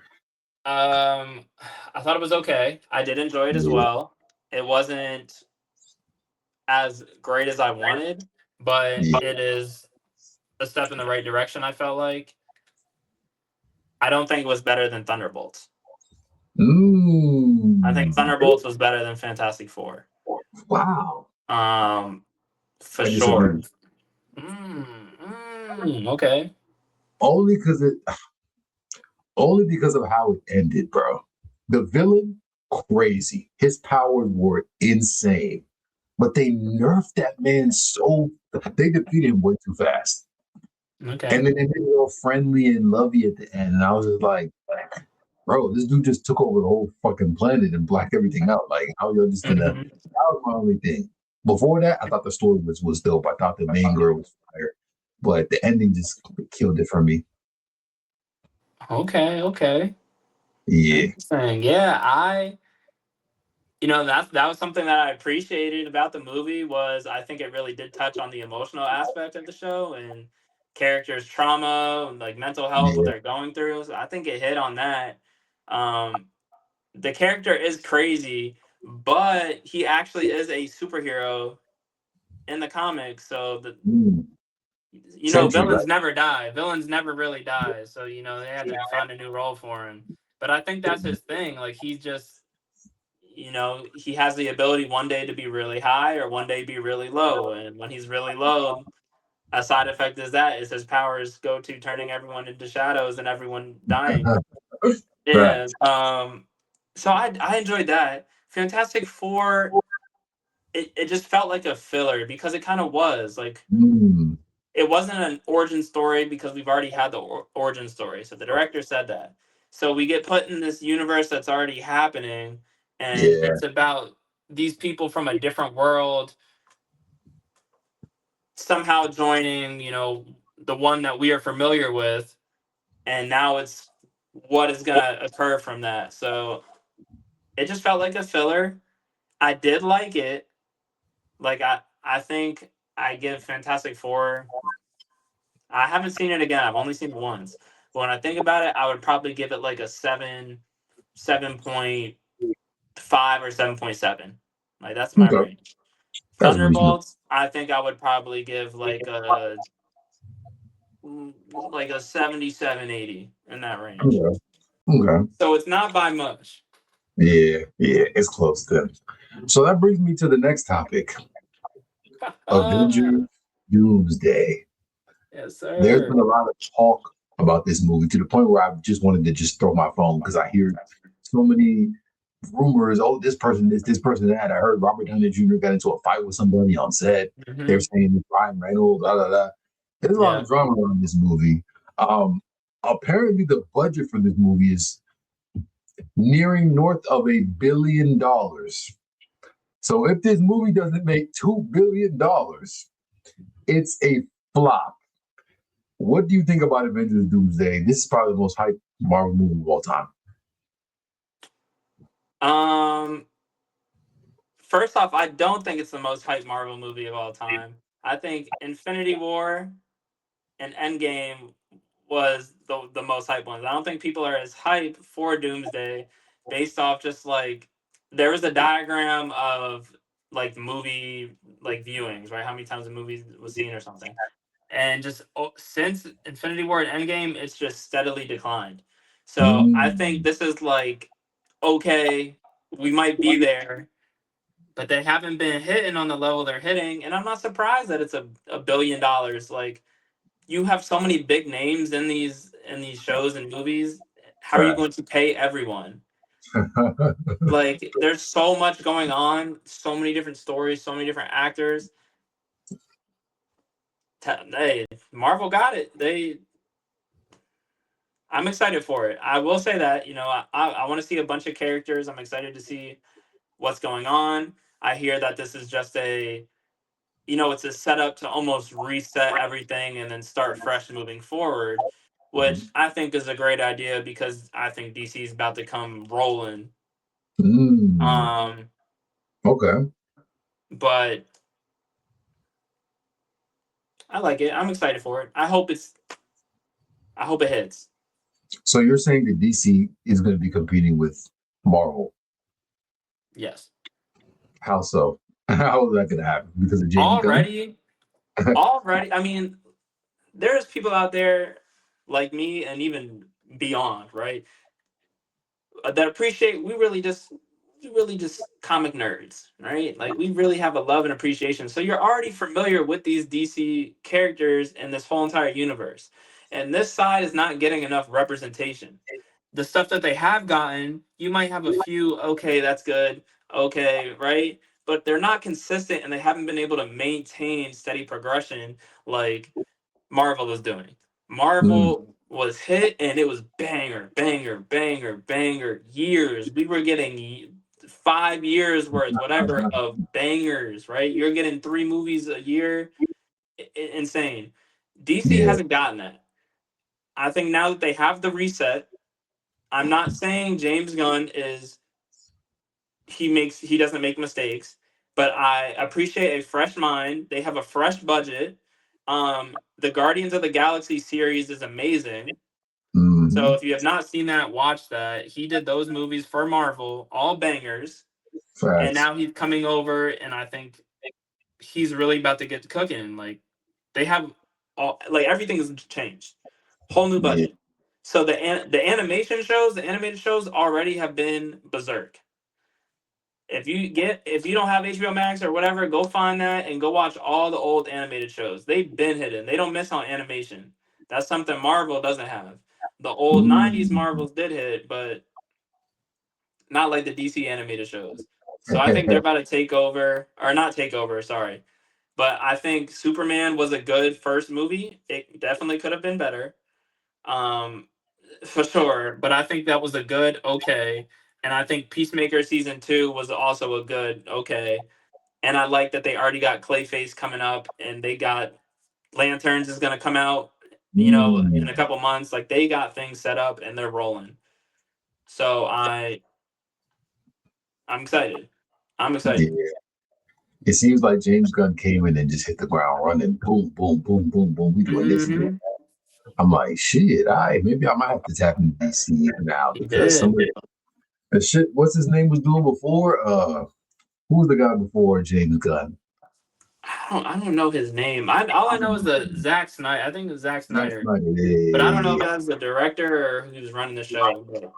Um, I thought it was okay. I did enjoy it as Yeah, well. It wasn't as great as I wanted, but yeah. it is a step in the right direction. I felt like I don't think it was better than Thunderbolts. I think Mm, Thunderbolts was better than Fantastic Four. wow. Um, for I sure. disagree. Okay. Only because it only because of how it ended, bro. The villain, crazy. His powers were insane. But they nerfed that man so they defeated him way too fast. Okay. And then they get all friendly and lovey at the end. And I was just like, bro, this dude just took over the whole fucking planet and blacked everything out. Like, how y'all just gonna? That Mhm. was my only thing. Before that, I thought the story was dope. I thought the main girl was fire, but the ending just killed it for me. Okay, okay. Yeah, Interesting. Yeah, that was something that I appreciated about the movie was I think it really did touch on the emotional aspect of the show and characters' trauma and like mental health, what yeah. they're going through. So I think it hit on that. Um, the character is crazy, but he actually is a superhero in the comics. So Mm. Sentry, right? villains never die. Villains never really die. So they had to find a new role for him. But I think that's his thing. Like he's just he has the ability one day to be really high or one day be really low. And when he's really low, a side effect is his powers go to turning everyone into shadows and everyone dying. Right. Yeah. So I enjoyed that. Fantastic Four, it just felt like a filler because it kind of was. Like Mm. it wasn't an origin story because we've already had the origin story. So the director said that. So we get put in this universe that's already happening, and Yeah. it's about these people from a different world somehow joining, the one that we are familiar with, and now it's what is going to occur from that. So it just felt like a filler. I did like it. Like I think I give Fantastic Four. I haven't seen it again. I've only seen it once. But when I think about it, I would probably give it like a 7.5 or 7.7. Like that's my Okay. range. That's reasonable. Thunderbolts, I think I would probably give like a 77, 80 in that range. Okay. Okay. So it's not by much. Yeah. Yeah. It's close then. So that brings me to the next topic: Avengers Doomsday. Yes, There's sir. been a lot of talk about this movie to the point where I just wanted to just throw my phone because I hear so many rumors. Oh, this person this person that. I heard Robert Downey Jr. got into a fight with somebody on set. They're Hmm. saying it's Ryan Reynolds. Blah blah blah. There's a lot Yeah. of drama around this movie. Apparently, the budget for this movie is nearing north of $1 billion. So if this movie doesn't make $2 billion, it's a flop. What do you think about Avengers Doomsday? This is probably the most hyped Marvel movie of all time. Um. First off, I don't think it's the most hyped Marvel movie of all time. I think Infinity War and Endgame was the most hype ones. I don't think people are as hype for Doomsday based off just like there was a diagram of like the movie like viewings, right? How many times the movie was seen or something. And just since Infinity War and Endgame, it's just steadily declined. So I think Mm. this is like okay, we might be there, but they haven't been hitting on the level they're hitting, and I'm not surprised that it's a $1 billion. Like you have so many big names in these shows and movies. How are you Right. going to pay everyone? Like there's so much going on, so many different stories, so many different actors. Hey, Marvel got it. I'm excited for it. I will say that I want to see a bunch of characters. I'm excited to see what's going on. I hear that this is just it's a setup to almost reset everything and then start fresh moving forward, which I think is a great idea because I think DC is about to come rolling. Mm. Um, Okay. but I like it. I'm excited for it. I hope it hits. So you're saying that DC is going to be competing with Marvel? Yes. How so? How is that going to happen? Because of James Gunn? Already, already. I mean, there's people out there like me and even beyond, right? That appreciate we really just comic nerds, right? Like we really have a love and appreciation. So you're already familiar with these DC characters and this whole entire universe. And this side is not getting enough representation. The stuff that they have gotten, you might have a few, okay, that's good, okay, right? But they're not consistent and they haven't been able to maintain steady progression like Marvel is doing. Mm. Marvel was hit and it was banger, banger, banger, banger. Years. We were getting 5 years worth, whatever, of bangers, right? You're getting 3 movies a year. Insane. DC Yeah. hasn't gotten that. I think now that they have the reset, I'm not saying James Gunn is he doesn't make mistakes, but I appreciate a fresh mind. They have a fresh budget. The Guardians of the Galaxy series is amazing. So Hmm. if you have not seen that, watch that. He did those movies for Marvel, all bangers, and Facts. now he's coming over, and I think he's really about to get to cooking. Like they have all like everything's changed, whole new Yeah. budget. So the animation shows, the animated shows already have been berserk. If you don't have HBO Max or whatever, go find that and go watch all the old animated shows. They've been hidden. They don't miss on animation. That's something Marvel doesn't have. The old '90s Mm. Marvels did hit, but not like the DC animated shows. So I think they're about to take over, or not take over. Sorry, but I think Superman was a good first movie. It definitely could have been better, um, for sure. But I think that was a good okay. And I think Peacemaker season 2 was also a good okay. And I like that they already got Clayface coming up, and they got Lanterns is gonna come out, in a Mm. couple months. Like they got things set up and they're rolling. So I'm excited. I'm Yeah. excited. It seems like James Gunn came in and just hit the ground running. Boom, boom, boom, boom, boom. We doing this and doing Hmm. that. I'm like, shit, all right, maybe I might have to tap into DC now He because some did. of the shit, what's his name was doing before? Who was the guy before James Gunn? I don't know his name. All I know is the Zack Snyder. I think it's Zack Zack Snyder, Snyder. but I don't know Yeah. if that's the director or who's running the show. But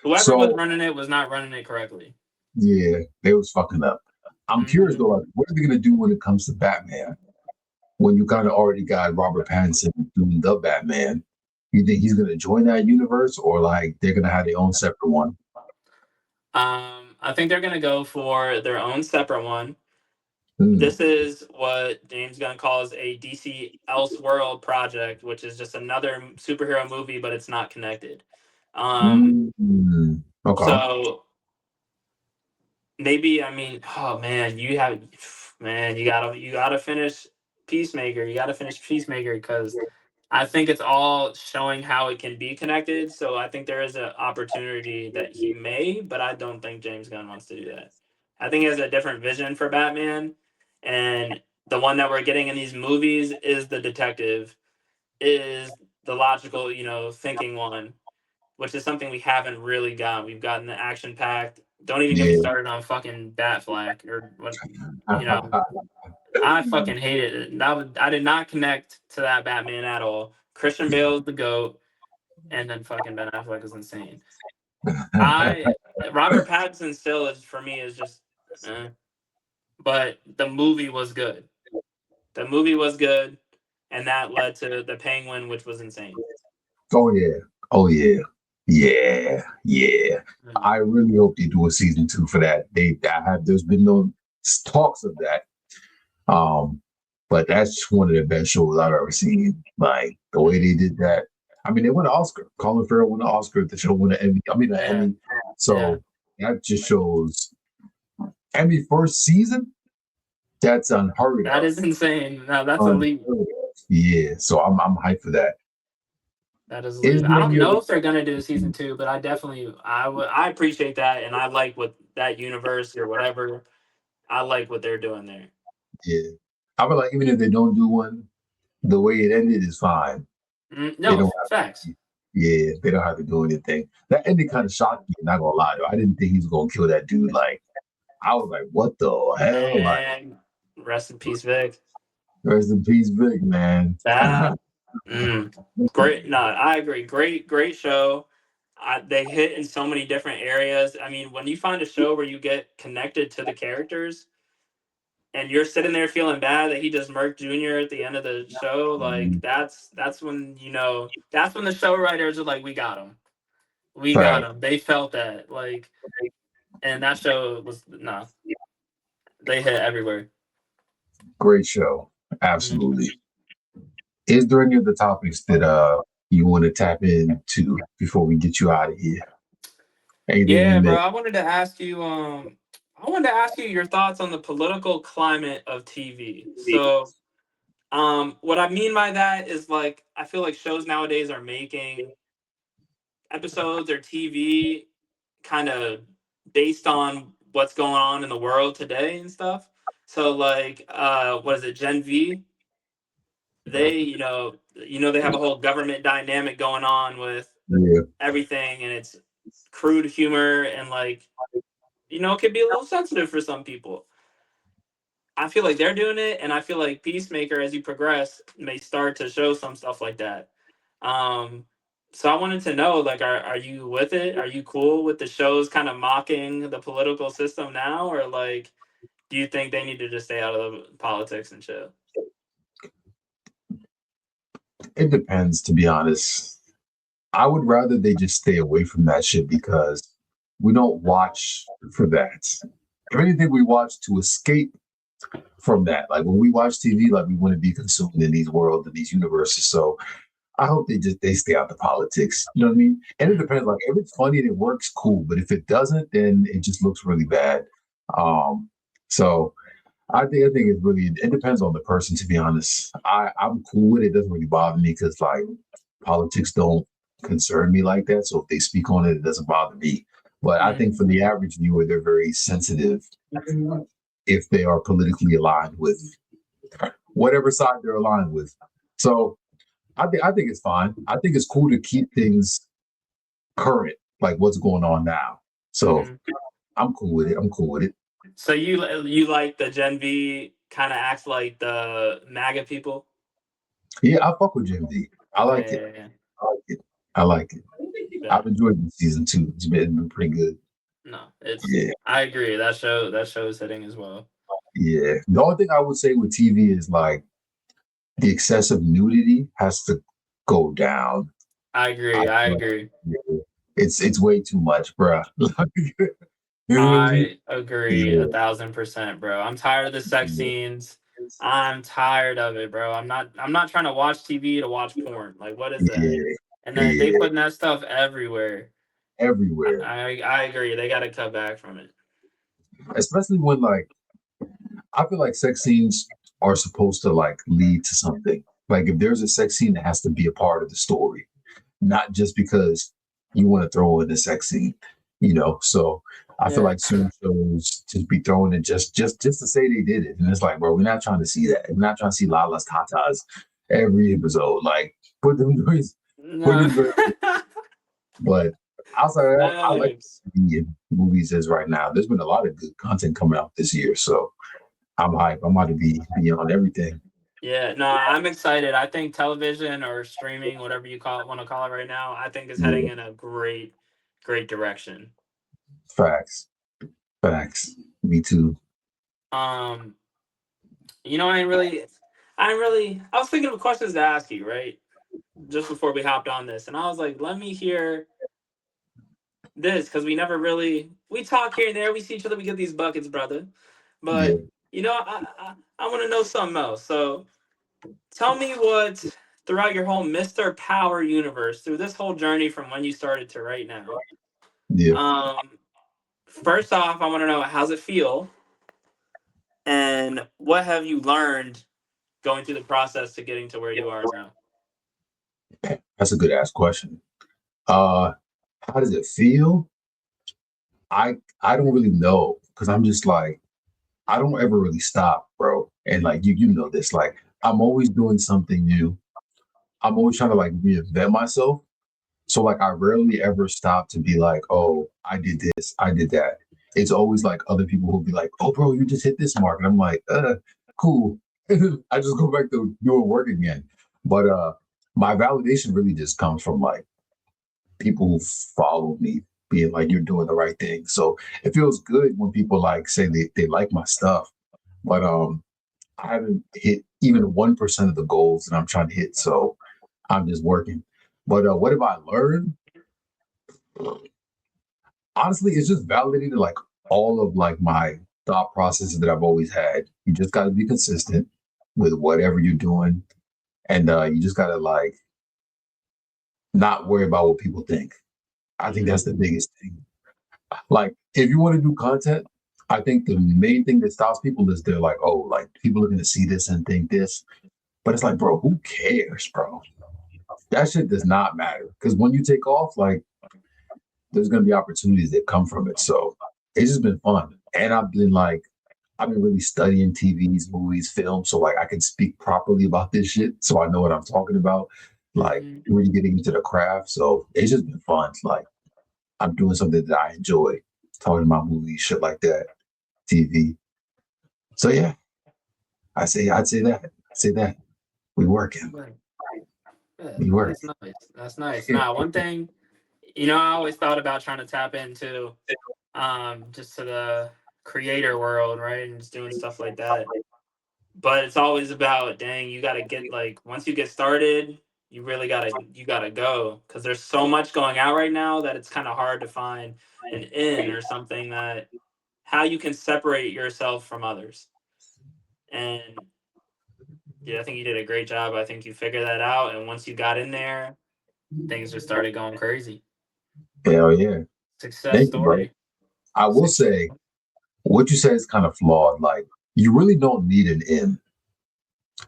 whoever was So running it was not running it correctly. yeah, they was fucking up. I'm curious Hmm. though, like, what are they gonna do when it comes to Batman? When you kind of already got Robert Pattinson doing the Batman, you think he's gonna join that universe, or like they're gonna have their own separate one? I think they're gonna go for their own separate one. Hmm. This is what James Gunn calls a DC Elseworld project, which is just another superhero movie, but it's not connected. Um, Mm. Okay. so maybe I mean, oh man, you gotta finish Peacemaker. You gotta finish Peacemaker because I think it's all showing how it can be connected. So I think there is an opportunity that he may, but I don't think James Gunn wants to do that. I think he has a different vision for Batman, and the one that we're getting in these movies is the detective, is the logical, thinking one, which is something we haven't really gotten. We've gotten the action packed. Don't even get me Yeah. started on fucking Batflack or what, you know. I fucking hated it. I did not connect to that Batman at all. Christian Bale is the goat, and then fucking Ben Affleck is insane. I Robert Pattinson still is for me is just, eh. But the movie was good. The movie was good, and that led to the Penguin, which was insane. Oh yeah. Oh yeah. Yeah. Yeah. Mm. I really hope they do a season two for that. There's been no talks of that. Um, but that's just one of the best shows I've ever seen. Like the way they did that. I mean, they won an Oscar. Colin Farrell won an Oscar. The show won an Emmy. I mean, an Yeah, Emmy. yeah, So that just shows Emmy first season. That's unheard that of. is insane. No, that's Unheard elite. of. Yeah. So I'm hyped for that. That is Is elite. there I any don't other? know if they're gonna do season 2, but I appreciate that, and I like what that universe or whatever. I like what they're doing there. Yeah. I feel like even if they don't do one, the way it ended is fine. They No, don't have facts. to, yeah, they don't have to do anything. That ending kind of shocked me, not gonna lie though. I didn't think he was gonna kill that dude. Like I was like, what the hell? Like And rest in peace, Vic. rest in peace, Vic, man. That mm, great. No, I agree. Great show. They hit in so many different areas. I mean, when you find a show where you get connected to the characters and you're sitting there feeling bad that he just murked Junior at the end of the show, like that's when that's when the show writers are like, we got him, we got Fact. him. They felt that, like, and that show was no, they hit everywhere. Great show. Mhm. Absolutely. Is there any of the topics that you want to tap into before we get you out of here? Anything we Yeah, bro. may? I wanted to ask you your thoughts on the political climate of TV. So, what I mean by that is like I feel like shows nowadays are making episodes or TV kind of based on what's going on in the world today and stuff. So like what is it, Gen V? They, they have a whole government dynamic going on with Yeah, everything, and it's crude humor and like, it could be a little sensitive for some people. I feel like they're doing it, and I feel like Peacemaker, as you progress, may start to show some stuff like that. Um, so I wanted to know, like, are you with it? Are you cool with the shows kind of mocking the political system now, or like, do you think they need to just stay out of the politics and shit? it depends, to be honest. I would rather they just stay away from that shit because we don't watch for that. If anything, we watch to escape from that. Like when we watch TV, like we want to be consumed in these worlds and these universes. So I hope they stay out the politics. You know what I mean? And it Mm, depends. Like if it's funny and it works, cool. But if it doesn't, then it just looks really bad. Um, so I think it depends on the person, to be honest. I'm cool with it. It doesn't really bother me because like politics don't concern me like that. So if they speak on it, it doesn't bother me. But I mm, think for the average viewer, they're very sensitive if they are politically aligned with whatever side they're aligned with. So I think it's fine. I think it's cool to keep things current, like what's going on now. So mhm. I'm cool with it. I'm cool with it. So you like the Gen V kind of acts like the MAGA people? Yeah, I fuck with Gen Z. I Yeah, like it. yeah, yeah. I like it. I like it. I've Yeah. enjoyed the season two. It's been pretty good. No, it's. Yeah, I agree. That show is hitting as well. yeah. The only thing I would say with TV is like the excessive nudity has to go down. I I agree. I feel like agree. yeah, it's way too much, bruh. You know what I mean? I agree Yeah, 1,000%, bro. I'm tired of the sex scenes. I'm tired of it, bro. I'm not trying to watch TV to watch porn. Like, what is that? yeah, And then they yeah. putting that stuff everywhere. I Everywhere, I agree. They got to cut back from it. especially when like I feel like sex scenes are supposed to like lead to something. Like if there's a sex scene, that has to be a part of the story, not just because you want to throw in a sex scene, you know. So I feel Yeah. like certain shows just be throwing it just to say they did it, and it's like, bro, we're not trying to see that. We're not trying to see Lala's tatas every episode. Like put them joints, put No. them joints. But outside of that, I like Facts. movies as right now. There's been a lot of good content coming out this year, so I'm hype. I'm about to be on everything. Yeah, no, I'm excited. I think television or streaming, whatever you want to call it right now, I think is heading Yeah, in a great, great direction. facts, facts. Me too. Um, I was thinking of questions to ask you, right? Just before we hopped on this, and I was like, let me hear this because we talk here and there, we see each other, we get these buckets, brother. Yeah, But I want to know something else. So tell me what throughout your whole Mr. Power universe, through this whole journey from when you started to right now. yeah. Um, First off, I want to know how's it feel, and what have you learned going through the process to getting to where you are now. That's a good ass question. Uh, how does it feel? I don't really know because I'm just like I don't ever really stop, bro. And like you know this, like I'm always doing something new. I'm always trying to like reinvent myself. So like I rarely ever stop to be like, oh, I did this, I did that. It's always like other people who'll be like, oh, bro, you just hit this mark, and I'm like, cool. I just go back to doing work again. But my validation really just comes from like people who follow me being like you're doing the right thing. So it feels good when people like say they like my stuff. But I haven't hit even 1% of the goals that I'm trying to hit. So I'm just working. But what have I learned? Honestly, it's just validated like all of like my thought processes that I've always had. You just got to be consistent with whatever you're doing. and you just gotta like not worry about what people think. I think that's the biggest thing. Like, if you want to do content, I think the main thing that stops people is they're like, oh, like people are gonna see this and think this. But it's like, bro, who cares, bro? That shit does not matter. Because when you take off, like, there's gonna be opportunities that come from it. So it's just been fun. And I've been really studying TVs, movies, films, so like I can speak properly about this shit. So I know what I'm talking about. Like Mhm. really getting into the craft. So it's just been fun. Like I'm doing something that I enjoy, talking about movies, shit like that, TV. So yeah, I'd say that. I'd say that. We working. Right. Yeah, We work. that's nice. That's nice. Now, one thing, I always thought about trying to tap into just to the creator world, right? And just doing stuff like that. But it's always about, dang, you gotta get like once you get started, you gotta go. Cause there's so much going out right now that it's kind of hard to find an in or something that how you can separate yourself from others. And yeah, I think you did a great job. I think you figured that out. And once you got in there, things just started going crazy. Hell yeah. Success Thank you, bro. story. I will Success. say what you said is kind of flawed. Like you really don't need an in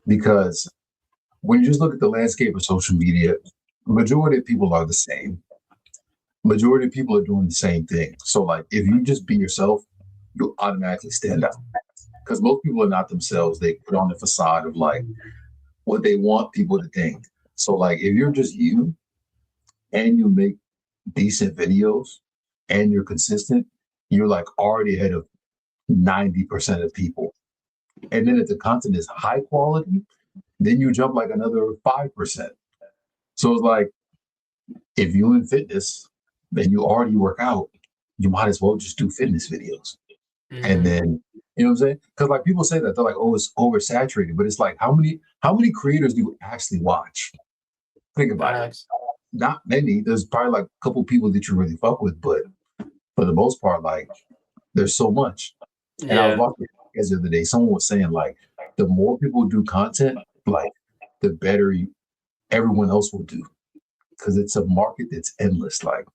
because when you just look at the landscape of social media, majority of people are the same. Majority of people are doing the same thing. So like if you just be yourself, you'll automatically stand out. Because most people are not themselves. They put on the facade of like what they want people to think. So like if you're just you and you make decent videos and you're consistent, you're like already ahead of 90% of people. And then if the content is high quality, then you jump like another 5%. So it's like if you in fitness and you already work out, you might as well just do fitness videos. And Mm-hmm. then you know what I'm saying? Because like people say that they're like, oh, it's oversaturated, but it's like how many creators do you actually watch? Think about it. Facts. Not many. There's probably like a couple people that you really fuck with, but for the most part, like there's so much. And I was Yeah. watching as the other day. Someone was saying like the more people do content, like the better everyone else will do because it's a market that's endless. Like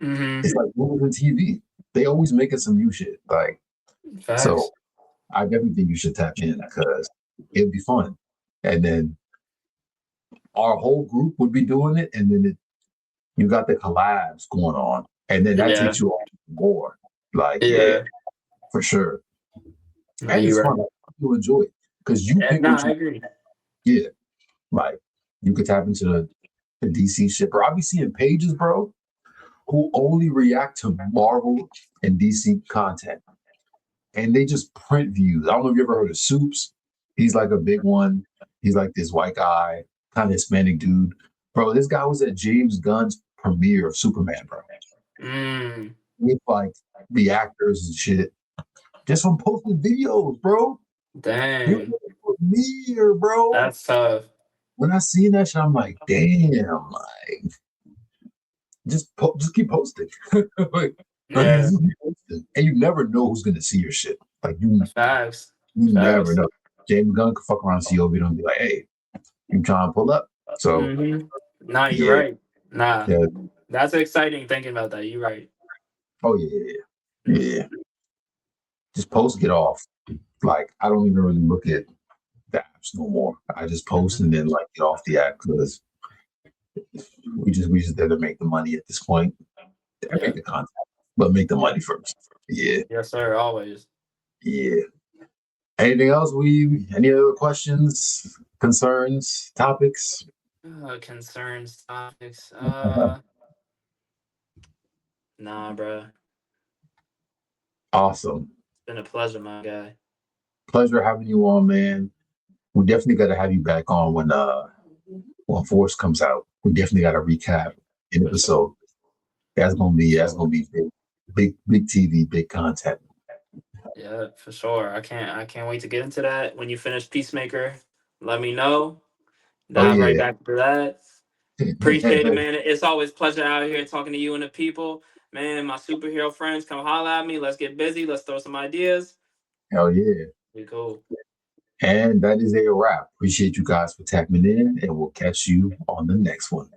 Mm-hmm. it's like movies and TV. They always making some new shit. Like so, Facts. I definitely think you should tap in because it'd be fun. And then our whole group would be doing it, and then you got the collabs going on, and then that Yeah. takes you on more. Like yeah, Yeah. for sure. No, And it's you're fun. right. You enjoy it because you Yeah, pick no, what I you agree. get. Like you could tap into the DC shit, bro. I be seeing pages, bro, who only react to Marvel and DC content, and they just print views. I don't know if you ever heard of Soups. He's like a big one. He's like this white guy, kind of Hispanic dude. Bro, this guy was at James Gunn's premiere of Superman, bro. Mm. With like the actors and shit. Just from posting videos, bro. He was Dang. at the premiere, bro. That's tough. When I seen that shit, I'm like, damn, like just keep posting. Like, Yeah. just keep posting. And you never know who's gonna see your shit. Like Facts. you never Facts. know. James Gunn could fuck around, see your video, and be like, "Hey, you trying to pull up?" So Mm-hmm. Nah, you're yeah, right. Nah. yeah. That's exciting thinking about that. You're right. Oh yeah, yeah. Yeah. Just post, get off. Like I don't even really look at the apps no more. I just post Mm-hmm. and then like get off the app because we just there to make the money at this point. I Yeah. make the content, but make the Yeah. money first. Yeah, Yes, sir. Always. yeah. Anything else? Any other questions, concerns, topics? Concerns, topics. Nah, bro. It's Awesome. been a pleasure, my guy. Pleasure having you on, man. We definitely got to have you back on when Force comes out. We definitely got to recap an For sure. episode. That's Sure. gonna be big TV, big content. Yeah, for sure. I can't wait to get into that. When you finish Peacemaker, let me know. Oh Dive right yeah. back to that. Appreciate it, man. It's always a pleasure out here talking to you and the people. Man, my superhero friends, come holla at me. Let's get busy. Let's throw some ideas. Hell yeah. Be cool. And that is a wrap. Appreciate you guys for tapping in, and we'll catch you on the next one.